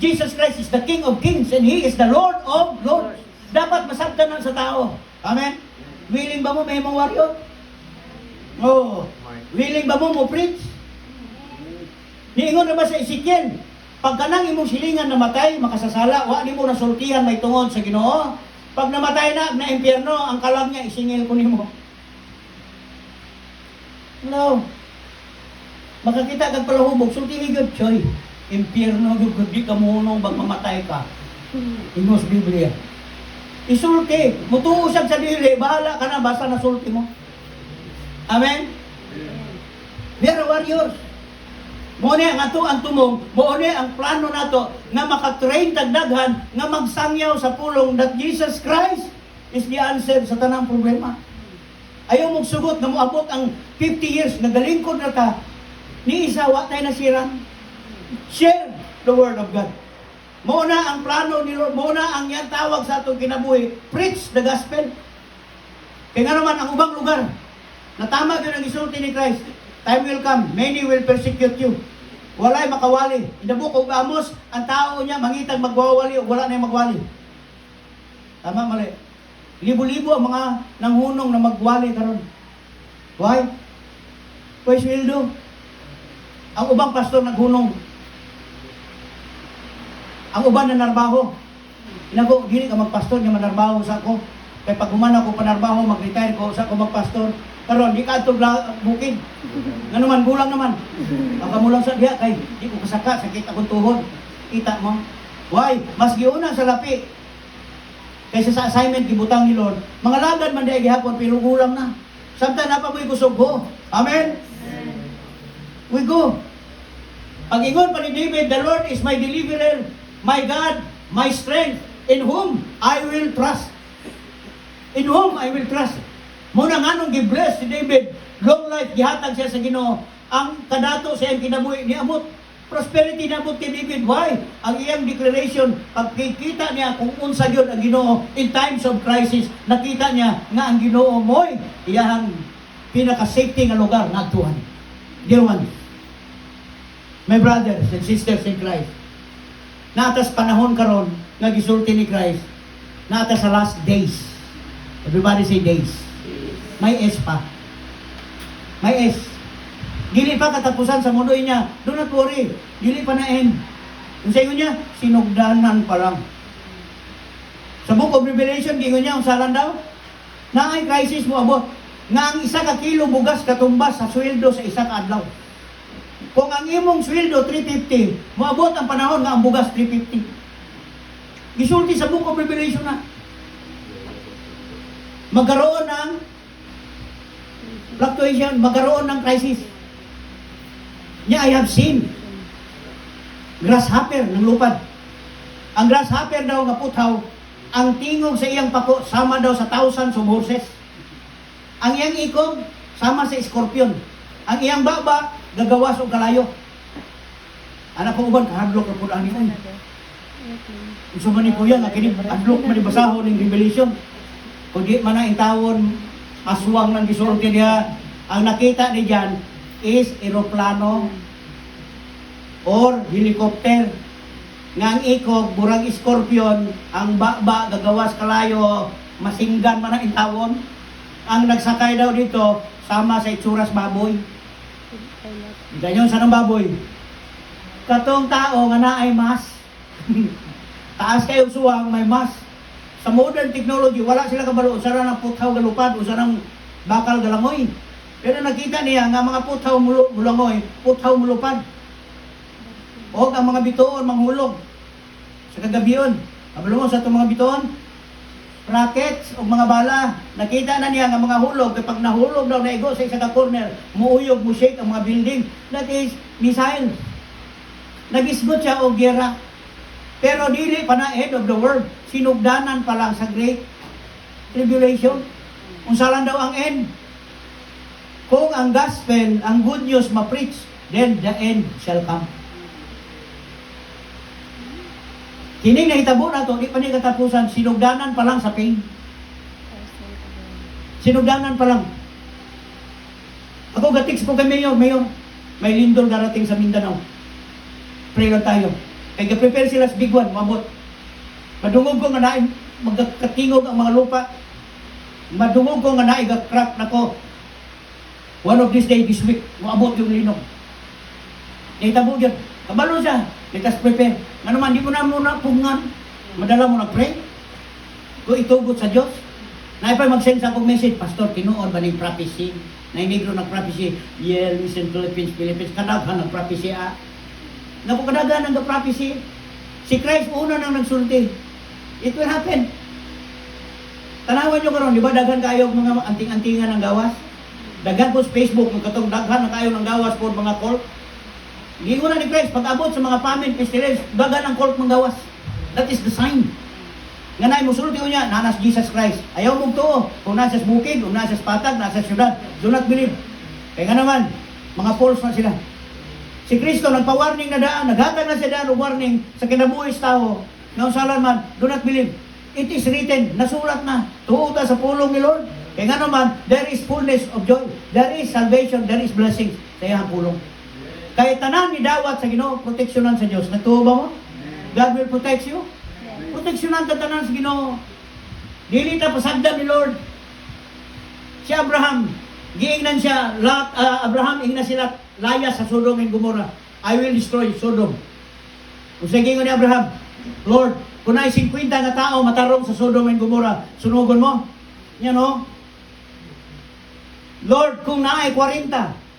Jesus Christ is the King of Kings and He is the Lord of Lords. Dapat masabtan lang sa tao. Amen? Willing ba mo may mga warrior? Oh. Willing ba mo preach? Niingon na ba sa Ezekiel? Pag kanang imong silingan namatay, makasasala, wa ni mo nasultihan may tungod sa Ginoo. Pag namatay na impyerno, ang kalam niya, isingil ko nimo. No. Makakita kag palahubog, sulti higod, choy. impyerno gud di ka munong bag mamatay ka. Ingos Biblia. Isulti, mutuo siya sa dili, bahala ka na basta nasulti mo. Amen. We are warriors. Mo ni ang ato ang tumong, mo ni ang plano nato nga makatrain tagdaghan nga magsangyaw sa pulong that Jesus Christ is the answer sa tanang problema. Ayaw mong sugot nga moabot ang 50 years nagalingkod na ka ni isa wa tay nasirang. Share the word of God. Mo na ang plano ni Lord, mo na ang yan tawag sa atong kinabuhi, preach the gospel. Kaya nga naman ang ubang lugar na tama yun ang isulti ni Christ. Time will come, many will persecute you. Walay makawali. In the book of Amos, ang tao niya mangitag magwawali, wala na yung magwali. Tama, mali. Libo-libo ang mga nanghunong na magwali karon. Why? Why sweldo? Ang ubang pastor naghunong. Ang uban na narbaho. Inago, gini ka magpastor niya manarbaho sa ako. Kaya pag humana ko panarbaho, mag-retire ko sa ako magpastor. Karon di ka ito bukid. Nga naman, gulang naman. Baka mo lang sa diya, kay di ko kasaka, sakit akong tuhod. Kita mo? Why? Mas giuna sa lapi. Kaysa sa assignment, gibutang ni Lord. Mga lagad man dahil gihapon, pero gulang na. Samtang napamoy kusog ko. Amen? We go. Pag ingon pa ni David, the Lord is my deliverer, my God, my strength, in whom I will trust. In whom I will trust. Muna nga nung gi-bless si David, long life, gihatag siya sa Ginoo. Ang kadato sa iyang kinabuhi ni Amot. Prosperity na abot kay David. Why? Ang iyang declaration, pagkikita niya kung unsa yun ang Ginoo in times of crisis, nakita niya nga ang Ginoo mo'y iyang pinaka-safety nga lugar na atuhan. Dear ones, my brothers and sisters in Christ, natas panahon karon nga gisulti ni Christ, natas sa last days. Everybody say days. May S pa. May S. Dili pa katapusan sa mundo niya. Do not worry. Dili pa na end. Kung sa niya, sinugdanan pa lang. Sa Book of Revelation, gingon niya, ang salan daw, na ay crisis mo abot. Nga ang isa ka kilo bugas katumbas sa sweldo sa isa ka adlaw. Kung ang imong sweldo 350, moabot ang panahon nga ang bugas 350. Gisulti sa Book of Revelation na. Magkaroon ng fluctuation, magkaroon ng crisis. Niya, I have seen grasshopper ng lupad. Ang grasshopper daw nga puthaw, ang tingog sa iyang pako sama daw sa thousands of horses. Ang iyang ikog sama sa scorpion. Ang iyang baba gagawas og kalayo. Anak ko uban kahadlok ra pud ani oy. Unsa man ni kuya nga kini adlok man ibasahon ning Revelation. Kung di man na intawon aswang ng gisulti niya, ang nakita ni Jan is eroplano or helicopter. Nga ang ikog, burang scorpion, ang baba, gagawas kalayo, masinggan man ang intawon. Ang nagsakay daw dito, sama sa itsuras baboy. Ganyan sa ng baboy. Katong tao nga na ay mas. Taas kayo suwang, may mas. Sa modern technology, wala sila kabalo. Usara ng puthaw galupad, usara ng bakal galangoy. Pero nakita niya nga mga puthaw mulangoy, puthaw mulupad. O ang mga bituon, manghulog. Sa kagabiyon, kabalo mo sa itong mga bituon, rockets o mga bala. Nakita na niya nga mga hulog. Kapag nahulog daw, naigo sa isa ka corner, muuyog, mushake ang mga building. That is missile. Nag-isgot siya o gera. Pero dili pa na end of the world. Sinugdanan pa lang sa Great Tribulation. Unsa lang daw ang end? Kung ang gospel, ang good news ma-preach, then the end shall come. Kining nahitabo na to, di pa niya katapusan, sinugdanan pa lang sa pain. Sinugdanan pa lang. Ako gatiks po kay Mayor, may lindol darating sa Mindanao. Pray lang tayo. Kaya prepare sila sa big one, mabot. Madungog ko nga naay, magkatingog ang mga lupa. Madungog ko nga naay, crack na ko. One of these days, this week, maabot yung linog. Nahitabo dyan. Kabalo siya. Likas prepare. Nga naman, di mo na muna pungan. Madala mo nag-pray. Kung itugot sa Diyos. Naipay mag-send sa akong message, Pastor, tinuod ba ng prophecy? Na negro nag-prophecy, yeah, listen, Philippines. Kadaghan nag-prophecy, napukadagan ng prophecy. Si Christ una nang nagsulti. It will happen. Tanawan nyo karon, di ba daghan kayo mga anting-antingan ng gawas? Daghan po sa Facebook, katong daghan na kayo ng gawas po mga cult. Giingon na ni Christ, pag-abot sa mga famine, pestilence, daghan ang cult mga gawas. That is the sign. Nga na musulti ko niya, nanas Jesus Christ. Ayaw mong tuo. Kung nasa bukid, kung nasa patag, nasa syudad, do not believe. Kaya nga naman, mga false na sila. Si Kristo nagpa-warning na daan, naghatag na siya daan o warning sa kinabuhis tao. Ngayon sa man, do not believe. It is written, nasulat na, tuo ta sa pulong ni Lord. Kaya nga naman, there is fullness of joy. There is salvation, there is blessings sa iyang pulong. Kaya tanan ni dawat sa Ginoo, proteksyonan sa Dios. Nagtuo ba mo? God will protect you. Proteksyonan ta tanan sa Ginoo. Dili ta pasagdan ni Lord. Si Abraham, giingnan siya, Abraham ingna sila laya sa Sodom and Gomorrah. I will destroy Sodom. Kung sa giingon ni Abraham, Lord, kung ay 50 na tao matarong sa Sodom and Gomorrah, sunugon mo? Yan o. Lord, kung naay 40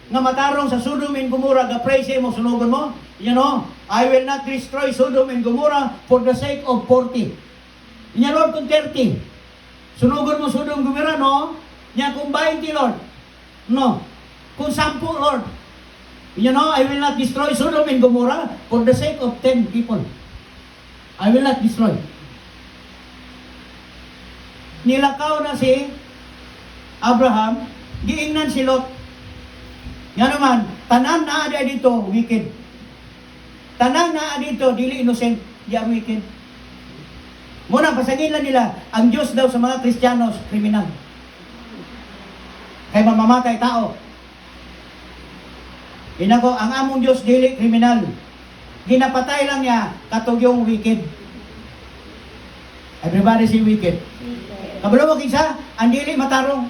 nga matarong sa Sodom and Gomorrah, ga-praise mo, sunugon mo? Yan o. I will not destroy Sodom and Gomorrah for the sake of 40. Yan Lord, kung 30. Sunugon mo Sodom and Gomorrah, no? Yan kung 20, Lord. No. Kung 10, Lord. You know, I will not destroy Sodom and Gomorrah for the sake of 10 people. I will not destroy. Nilakaw na si Abraham, giingnan si Lot. Nga naman, tanan na ada dito, wicked. Tanan na dito, dili innocent, di ang wicked. Muna, pasangilan nila, ang Diyos daw sa mga Kristiyanos, kriminal. Kaya mamamatay tao. Inako, ang among Diyos dili kriminal. Ginapatay lang niya katugyong wicked. Everybody say wicked. Kabalo mo kinsa, ang dili matarong.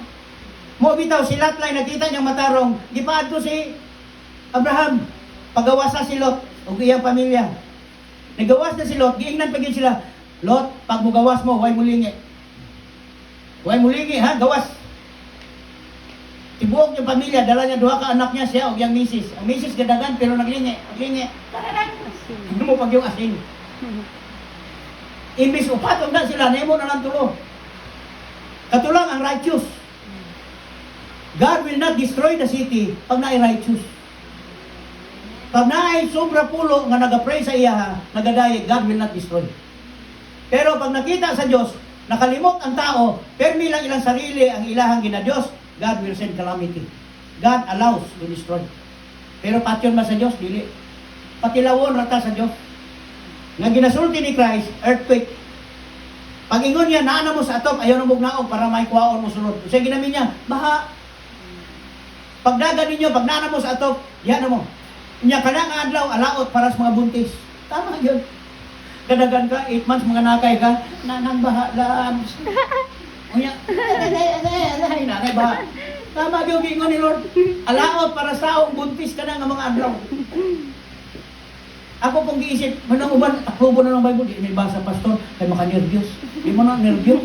Mo bitaw si Lot lang nakita niyang matarong, gipaadto si Abraham. Pagawasa si Lot ug iyang pamilya. Nagawas na si Lot, giingnan pa gid sila. Lot, pag mugawas mo, way mulingi. Way mulingi ha, gawas. Tibuok yung pamilya, dala niya duha ka anak niya siya o yung misis. Ang misis gadagan pero naglingi. Ano mo pag yung asin? Imbis upatong na sila, nemo na lang tulo. Katulang ang righteous. God will not destroy the city pag naay righteous. Pag naay sobra pulo nga nagapray sa iya, nagadayeg, God will not destroy. Pero pag nakita sa Diyos, nakalimot ang tao, permi lang ilang sarili ang ilahang ginadiyos, God will send calamity. God allows to destroy. Pero patyon ba sa Diyos? Dili. Patilawon rata sa Diyos. Nga ginasulti ni Christ, earthquake. Pag ingon niya, naana mo sa atop, ayaw na mugnaog para may kuwaon mo sunod. Kasi ginamin niya, baha. Pag dagan ninyo, pag naana mo sa atop, yan mo. Niya ka na nga adlaw, alaot para sa mga buntis. Tama yun. Kadagan ka, 8 months, mga nakay ka, nanang baha lang. Unya, nanay baha. Tama yung gingon ni Lord. Alaot para sa taong buntis ka na nga mga adlaw. Ako pong giisip, manang uban, aprubo na ng Bible, di may basa pastor, kay maka-nervyos. Di mo na nervyos.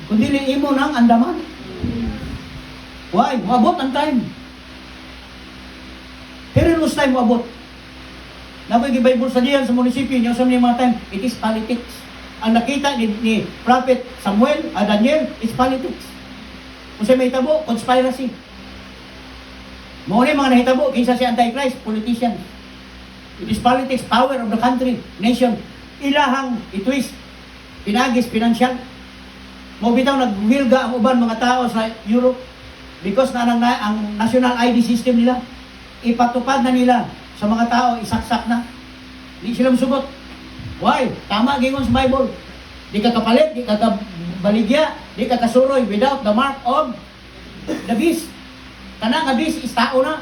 Kundi imo nang andaman. Why? Moabot ang time. Perilous time moabot. Nakoy gi-Bible sa diyan sa munisipyo, yung sa mga time, it is politics. Ang nakita ni Prophet Samuel, Daniel, is politics. Kung siya may tabo, conspiracy. Mga mga nahitabo, kinsa si Antichrist, politician. It is politics, power of the country, nation. Ilahang itwist, pinagis, financial. Mo bitaw nagwilga ang uban mga tao sa Europe because na ang national ID system nila ipatupad na nila sa mga tao, isaksak na. Di sila musubot. Why? Tama gingon sa Bible. Di ka kapalit, di ka kabaligya, di ka kasuroy without the mark of the beast. Kana nga beast is tao na.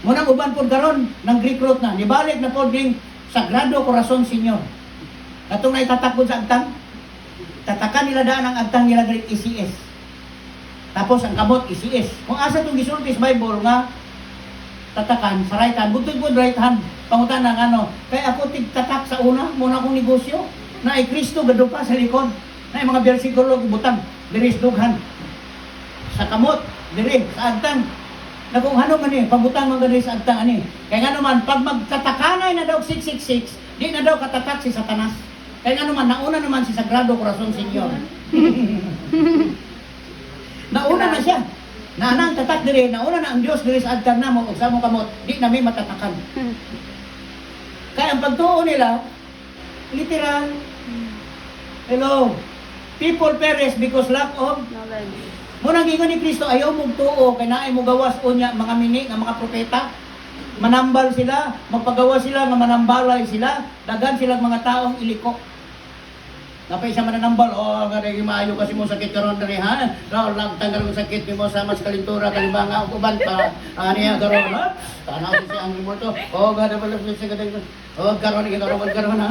Munang uban po karon ng Greek root na. Nibalik na po ding Sagrado Corazon Senyor. Katong na itatakod sa agtang. Tatakan nila daan ang agtang nila Greek ECS. Tapos ang kabot ECS. Kung asa itong gisulti sa Bible nga tatakan sa right hand, butod po right hand. Pangutan ng ano. Kaya ako tigtatak sa una, muna akong negosyo. Na ay Kristo gado pa sa likod. Na ay mga bersikulo butang. Diri is dughan. Sa kamot, diri sa agtang. Na kung ano man pabutang mga diri sa agta ani. Kaya nga naman, pag magtatakanay na daw 666, di na daw katatak si Satanas. Kaya nga naman, nauna naman si Sagrado Corazon Senyor. Nauna na siya. Naanang tatak diri, nauna na ang Diyos diri sa altar namo ug sa mo kamot, di na may matatakan. Kaya ang pagtuo nila, literal. Hello. People perish because lack of Knowledge. Munang gingon ni Kristo, ayaw mong tuo, kay naay mo gawas unya mga mini nga mga propeta. Manambal sila, magpagawa sila nga manambalay sila, dagan silang mga taong iliko. Napay siya mananambal, nga dahil maayo kasi mo sakit karon diri ha. Lang tanggal mo sakit mo sa mas kalintura kalibanga ug uban pa. Ani karon ha. Tanaw siya ang mo to. Gada pala siya gaday. Karon ha.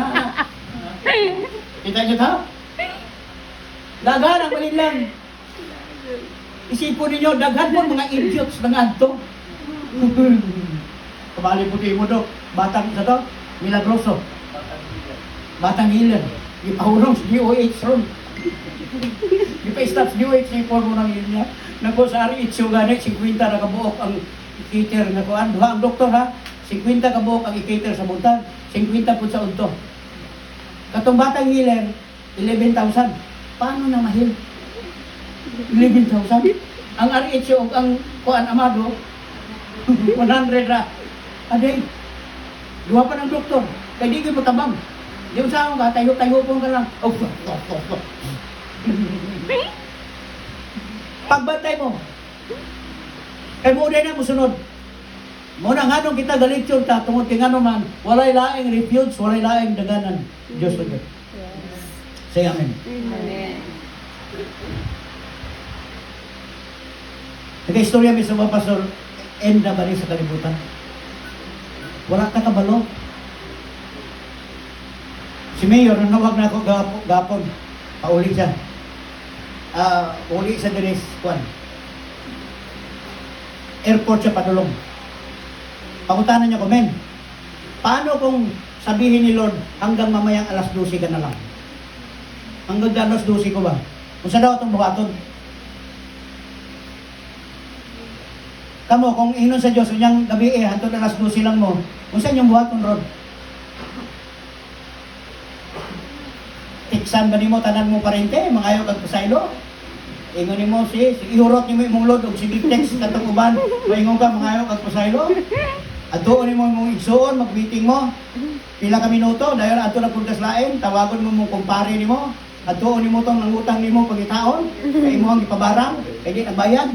Kita niyo ta? Dagan ang malilang. Isipon ninyo, daghan mo mga idiots na nga ito. Kabali puti mo do, batang sa to, milagroso. Batang healer. Ipahulong sa DOH ron. Ipa-stop sa DOH, ipon mo ng yun niya. Naku, sa RH yung gani, 50 na kabuok ang i-cater na kuhan. Duha ang doktor ha, 50 kabuok ang i-cater sa buntag, 50 po sa unto. Katong batang healer, 11,000. Paano na mahil? 11,000? Ang RH o ang kuhan amado, 100 na. Aday, duha pa ng doktor. Kaya di ko tabang. Di mo sa ka, tayo-tayo po ka lang. Pagbantay mo. Kaya mo na musunod. Muna nga nung kita galit yun, tungod kaya nga naman, walay laing refuge, walay laing daganan. Diyos ko Diyos. Say amen. Amen. Nagka-istorya may sa mga pastor, end na bali sa kalibutan. Wala ka kabalo. Si Mayor, nanawag na ako gapon. Pauli siya. Uli sa Deres, Juan. Airport siya padulong. Pangutanan niya ko, men, paano kung sabihin ni Lord, hanggang mamayang alas 12 ka na lang? Hanggang alas 12 ko ba? Kung saan daw itong buhaton? Kamo, kung inon sa Diyos, unyang gabi hantod alas 12 lang mo, kung saan yung buhaton, Lord? Tiksan ba ni mo, tanan mo parente, mga ayaw kag pasaylo? Ingon ni mo ihurot ni mo imong Lord, og sige text katong uban, maingon ka, mga ayaw kag pasaylo? Atuon ni mo imong igsuon, mag-meeting mo, pila ka minuto, dahil ato na puntas lain, tawagon mo mong kumpare ni mo, atuon ni mo tong nangutang ni mo pagitaon, kay mo ang ipabarang, kay di nabayad.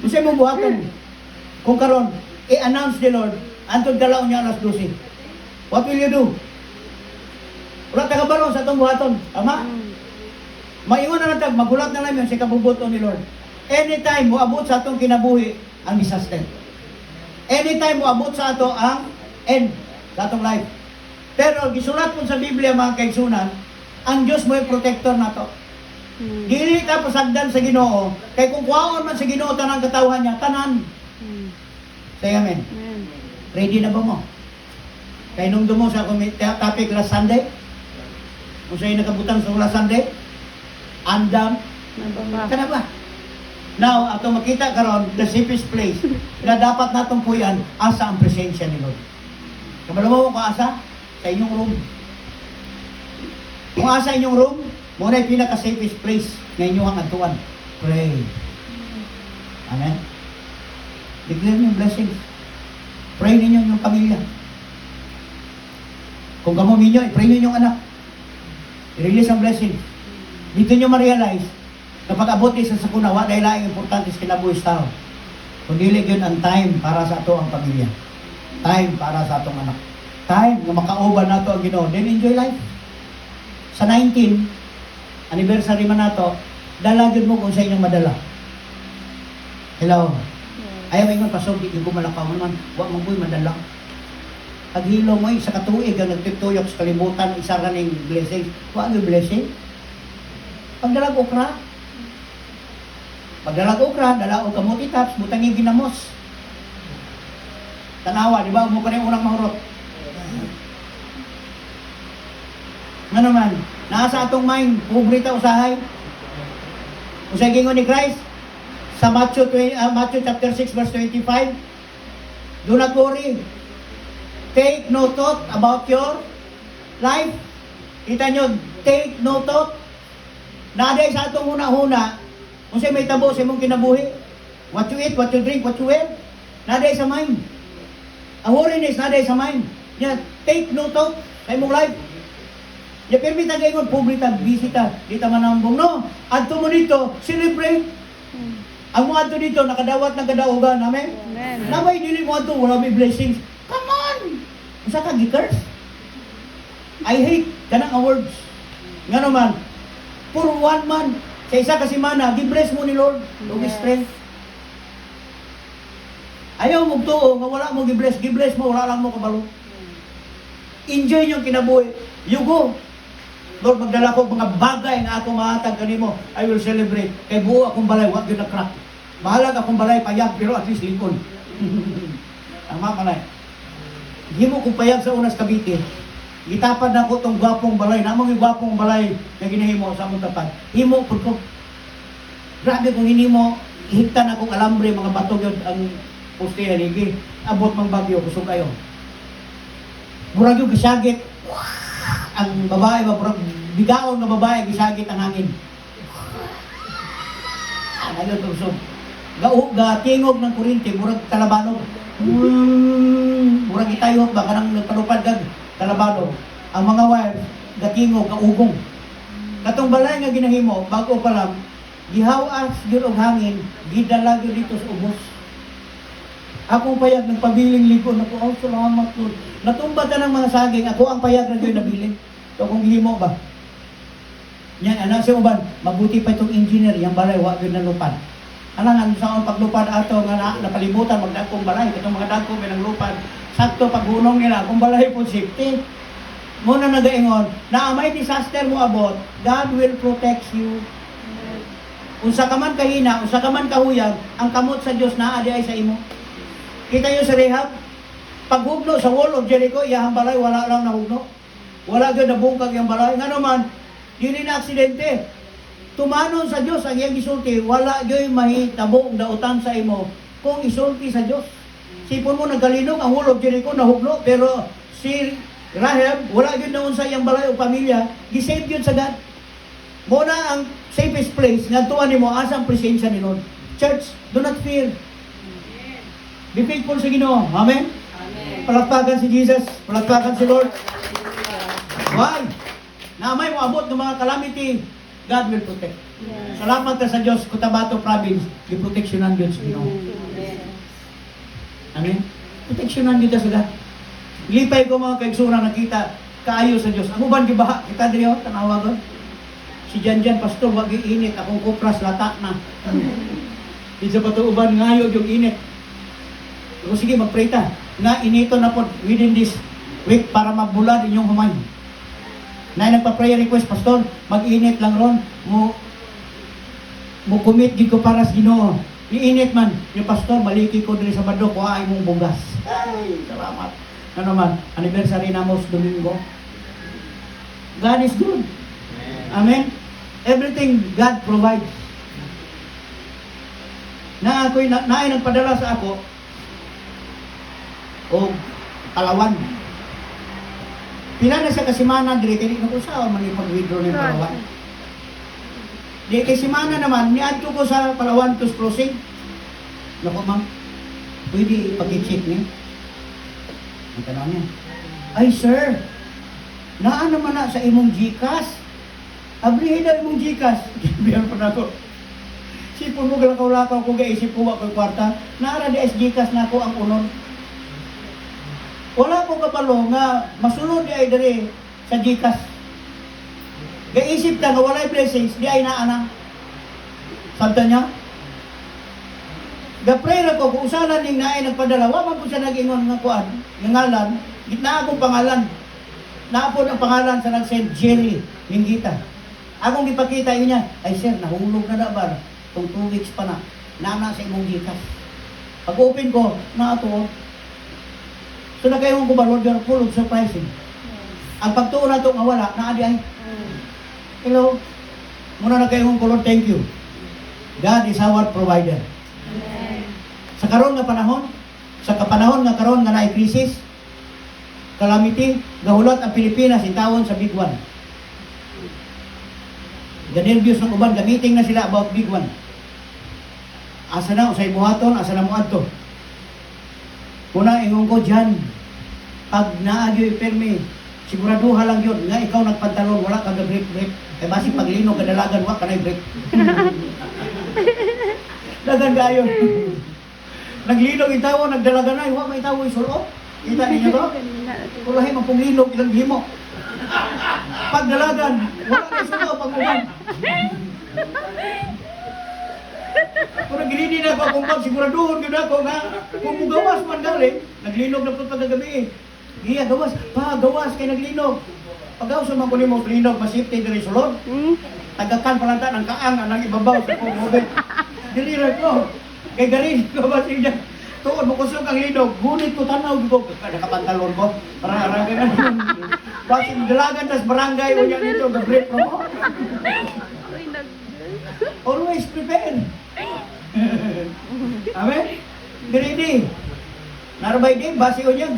Kung sa'yo mo buhaton, kung karon i-announce ni Lord, antod dalaw niya alas 12. What will you do? Wala tagabalo sa itong buhaton. Tama? Maingon na natag, magulat na lang yun sa kabubuto ni Lord. Anytime mo abot sa itong kinabuhi ang disaster. Anytime mo abot sa ato ang end sa atong life. Pero gisulat po sa Biblia mga kaigsunan, ang Diyos mo ay protector na to. Dili ka pasagdan sa Ginoo, kay kung kuwaon man sa Ginoo tanang katawan niya, tanan. Say amen. Ready na ba mo? Kay nung dumo sa topic last Sunday, kung sa'yo nakabutang sa last Sunday, andam, ka na ba? Now, ato makita karon the safest place na dapat natong puyan asa ang presensya ni Lord. Kabalo mo kung asa? Sa inyong room. Kung asa inyong room, muna yung pinaka-safest place na inyong atuan. Pray. Amen? Declare niyo blessings. Pray ninyo yung pamilya. Kung kamo ninyo, i-pray ninyo yung anak. I-release ang blessing. Dito nyo ma-realize na pag-abot sa sakuna, dahil laing importante sa kinabuhi sa tao. Kung dili yun ang time para sa ato ang pamilya. Time para sa atong anak. Time na makauban nato ang Ginoo. Then enjoy life. Sa 19, anniversary man nato, dalagin mo kung sa inyong madala. Hello? Ayaw ingon pasog, di ko malakaw naman. Huwag mong ko'y madala. Paghilo mo sa katuig ang nagtituyok sa kalimutan, isa ka ng blessing. Huwag yung blessing. Pagdalag okra, dala o kamuti taps, butangin ginamos. Tanawa, di ba? Mo ka na yung unang mahurot. Nga naman, nasa atong mind, pubrita usahay. Usay gingon ni Christ, Sa Matthew chapter 6 verse 25, do not worry. Take no thought about your life. Kita nyo, take no thought. Naday sa atong huna-huna, kung siya may tabo sa imong kinabuhi, what you eat, what you drink, what you wear, naday sa mind. Ang worriness, naday sa mind. Yeah, take no thought sa imong life. Ya permita gayon publita bisita dita manambong no. Adto mo dito celebrate. Ang mo adto dito nakadawat ng kadaugan, amen. Amen. Naway dili mo adto wala may blessings. Come on. Usa ka gi-curse? I hate kanang awards. Ngano man for 1 month sa isa ka semana gi-bless mo ni Lord ug Yes. strength. Ayaw mo tuo nga wala mo gi-bless mo wala lang mo kabalo. Enjoy yung kinabuhi. You go. Lord, magdala ko mga bagay nga ako mahatag kanimo. I will celebrate. Kay buo akong balay, wag yun na crack. Mahalag akong balay, payag, pero at least likon. Tama malay. Himo kong payag sa unas Cavite. Gitapad na ko tong gwapong balay. Namang yung gwapong balay na ginahimo sa among tapad. Himo po ko. Grabe kung hinimo, ihigtan akong alambre, mga batog yun ang postihan. Higi, abot mang bagyo, kusog kayo. Murag yung gisagit. Ang babae, bigaon na babae, gisagit ang hangin. Ngayon, tusog. Tingog ng kurinti, murag talabanog. Murag itayok, baka nang nagpalupad kag talabanog. Ang mga wire, gatingog, kaugong. Katong balay nga ginahimo, bago pa lang, gihawas yun og hangin, gidala yun dito sa ubos. Ako payag ng pabiling likon ako, oh salamat Lord. Natumba ka ng mga saging, ako ang payag na yun nabiling. So kung himo ba? Yan, anak siya uban, mabuti pa itong engineer, yung balay, wag yun nalupad. Alang, sa akong paglupad ato, nga napalibutan, magdagkong balay, itong mga dagkong may nalupad. Sakto, paghunong nila, kung balay po safety. Muna nagaingon, na may disaster mo abot, God will protect you. Unsa ka man kahina, unsa ka man kahuyag, ang kamot sa Dios naa di ay sa imo. Kita nyo sa Rehab, paghugno sa wall of Jericho, iyahang balay, wala lang nahugno. Wala gyud nabungkag yung balay. Nga naman, dili na aksidente. Tumanon sa Dios ang iyang gisulti, wala gyud mahitabo ang dautan sa imo kung isulti sa Dios. Sipon mo nagalinog ang wall of Jericho nahugno, pero si Rahab, wala gyud naun sa iyang balay o pamilya, gisave gyud sa God. Muna ang safest place nga tuwa nimo asang presensya ni Lord. Church, do not fear. Be faithful sa Ginoo. Amen? Amen. Palakpakan si Jesus. Palakpakan si Lord. Why? Na may moabot ng mga calamity, God will protect. Yes. Salamat ka sa Diyos, Cotabato Province, giproteksyonan Diyos sa Ginoo. Amen. Amen? Proteksyonan Diyos sa God. Lipay ko mga kaigsura nakita, kaayo sa Diyos. Ang uban gibaha, kita diri tanawa ko. Si Janjan, pastor, wag iinit. Akong kupras, lata na. Isa pa ito uban, ngayo yung init. O sige, mag-pray ta. Nga, inito na po within this week para magbulad inyong humay. Na nagpa-prayer request, pastor, mag-init lang ron. Mo commit gid ko para sa Ginoo. Iinit man, yung pastor, baliki ko diri sa Badok, kuha mong bugas. Ay, salamat. Ano naman, anniversary na mo sa Domingo. God is good. Amen? Everything God provides. Na ako'y naay nagpadala sa ako o Palawan. Pila na sa kasimana diri kay ko sa man ipag-withdraw ni Palawan. Di kay simana naman niadto ko sa Palawan to crossing. Nako ma'am. Pwede pag-check ni. Ang tanong niya. Ay sir, naa naman na sa imong GCash. Abrihin na imong GCash. Biyan pa na ko. Sipon mo galang kaulakaw ko gaisip ko wa ko'y kwarta. Naara di GCash na ako ang unon. Wala ko kapalo nga masunod di ay diri sa GCash. Gaisip ta nga walay blessings di ay naa na. Sabta niya. Ga-pray ra ko kung usalan ning naay nagpadala, wa man ko siya nag-ingon nga kuan, nga ngalan, gitna akong pangalan. Naapod ang pangalan sa nag-send Jerry Minggita. Akong gipakita niya, ay sir, nahulog na ba? Kung 2 weeks pa na, nana sa imong GCash. Pag open ko, naato. So nagayong ko ba, Lord, you're full of surprising. Ang pagtuon na ito nga wala, naadi ay, hello, muna nagayong ko, Lord, thank you. God is our provider. Sa karon nga panahon, sa kapanahon nga karon nga naay krisis, calamity, gahulot ang Pilipinas itawon sa big one. Ganervyos ng uban, gamiting na sila about big one. Asa na usay buhaton, asa na muadto. Kuna ingon ko diyan, pag naagyo permi, siguraduha lang yun nga ikaw nagpantalon, wala ka break. Kaya basi paglinog kadalagan wa kanay break. Dagan gayon. Naglinog itawo, nagdalaga na, wa may tawo isulo. Kita ninyo to? Kulahi magpuglinog ilang limo. Pagdalagan, wala na isulo pag-uban. Kung nagilini na ako kung bag, siguraduhon yun ako nga, kung mugawas man galing, naglinog na po pagkagabi. Iya, gawas, gawas kay naglinog. Pag-aw sa mga kunin mo linog, masipte diri sulod. Tagakan palanta ng kaang, anang ibabaw sa kong mobile. Dilirat ko. Kay garin ko ba siya? Tuon mo kusog ang linog, gunit ko tanaw ko. Nakapantalon ko. Para arang na. Basi dalagan tas barangay unya nito, gabrief mo. Always prepare. Amen? Ready. Narbay din, basi unya.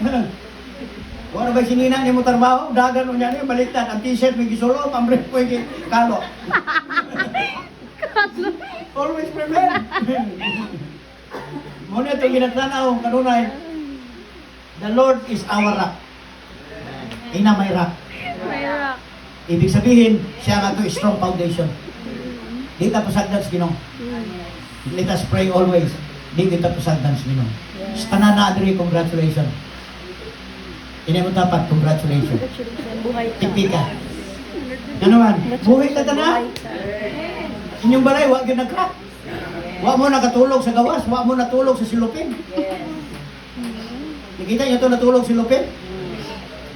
Wala ba sinina ni mo trabaho, dagan unya ni baliktad ang t-shirt may gisulo, pambrief ko yung kalo. Always prepare. Muna itong ginatanaw, kanunay. The Lord is our rock. Ina may rock. May rock. Ibig sabihin, siya nga to strong foundation. Di ta pasagdan sa Ginoo. Let us pray always. Di kita pasagdan sa Ginoo. Sa tanan na adiri, congratulations. Ini mo tapat, congratulations. Tipi ka. Ano man? Buhay ka tanan. Inyong balay, wag yun nag-crack. Wag mo nakatulog sa gawas, wag mo natulog sa silupin. Nakita niyo ito natulog sa silupin?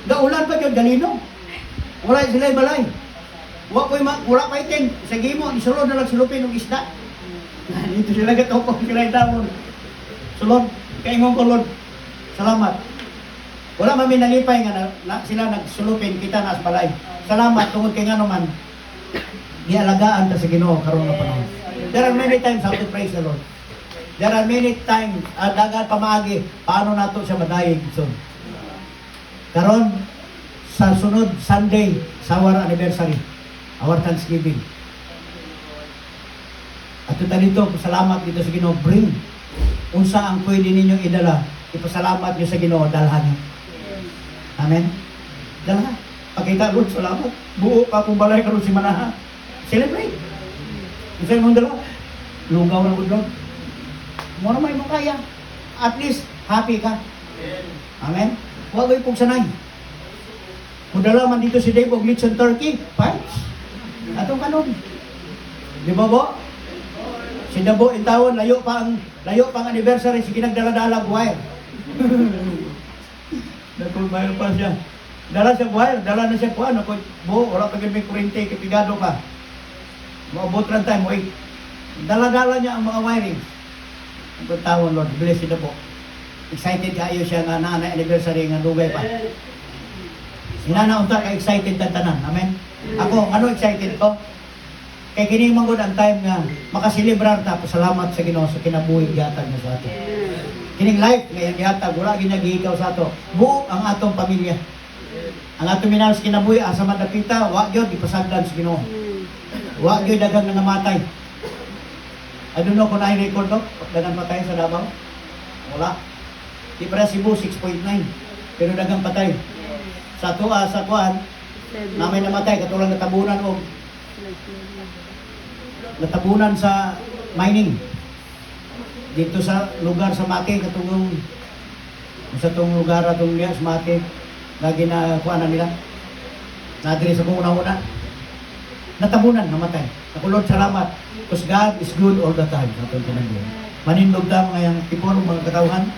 Gaulan pa yun, galino. Wala sila balay. Wala pa itin. Sa gimo, isulod na lang silupin ng isda. Dito sila gatupong sila itawon. Sulod, kaingon ko Lord. Salamat. Wala mami nalipay nga sila nagsulupin, kita na sa balay. Salamat, tungod kay nga naman. Gialagaan ta sa Ginoo karon nga panahon. There are many times how to praise the Lord. There are many times dagat pamaagi paano nato siya madayeg so. Karon sa sunod Sunday sa our anniversary, our Thanksgiving. At ito dito, salamat dito sa Ginoo, bring unsa ang pwede ninyong idala, ipasalamat niyo sa Ginoo, dalhan niyo. Amen. Dalhan. Pakita Lord, salamat. Buo pa kung balay karon si Manaha. Celebrate. Isa mong dala, lugaw na budlog. Muna may makaya. At least, happy ka. Amen? Huwag ay pong sanay. Kung dala man dito si Dave og lechon turkey, fine. Atong kanon. Di ba bo? Si Dabo intawon, layo pa ang anniversary, sige nagdala-dala buhay. Nagkulmayo pa siya. Dala siya buhay, dala na siya kuhan. Bo, wala pa may kurente, kipigado ka. Maabot lang tayo, wait. Dala-dala niya ang mga wiring. Ang pagtawon, Lord, bless you na po. Excited kayo siya nga na anniversary nga dugay pa. Sinanaunta ka excited ka tanan. Amen? Ako, ano excited ko? Kaya kining manggod ang time nga makaselebrar ta, pasalamat sa Ginoo sa kinabuhi gihatag mo sa ato. Kining life nga gihatag, wala ginagiikaw sa ato. Buo ang atong pamilya. Ang atong minahal sa kinabuhi, asa man napita, wa gyud ipasagdan sa Ginoo. Wa gyud daghang nangamatay. I don't know kung na-record ko, daghang patay sa Davao. Wala. Di para Cebu 6.9. Pero daghang patay. Sa tuwa, sa kuan, na may namatay, katulad natabunan o natabunan sa mining. Dito sa lugar sa Mate, katulong sa itong lugar atong liya sa Mate, lagi na kuan na nila. Nadiri sa una-una. Natabunan, namatay. Nakulod, salamat. Because God is good all the time. Manindog ta mga yung tipon, mga katawhan.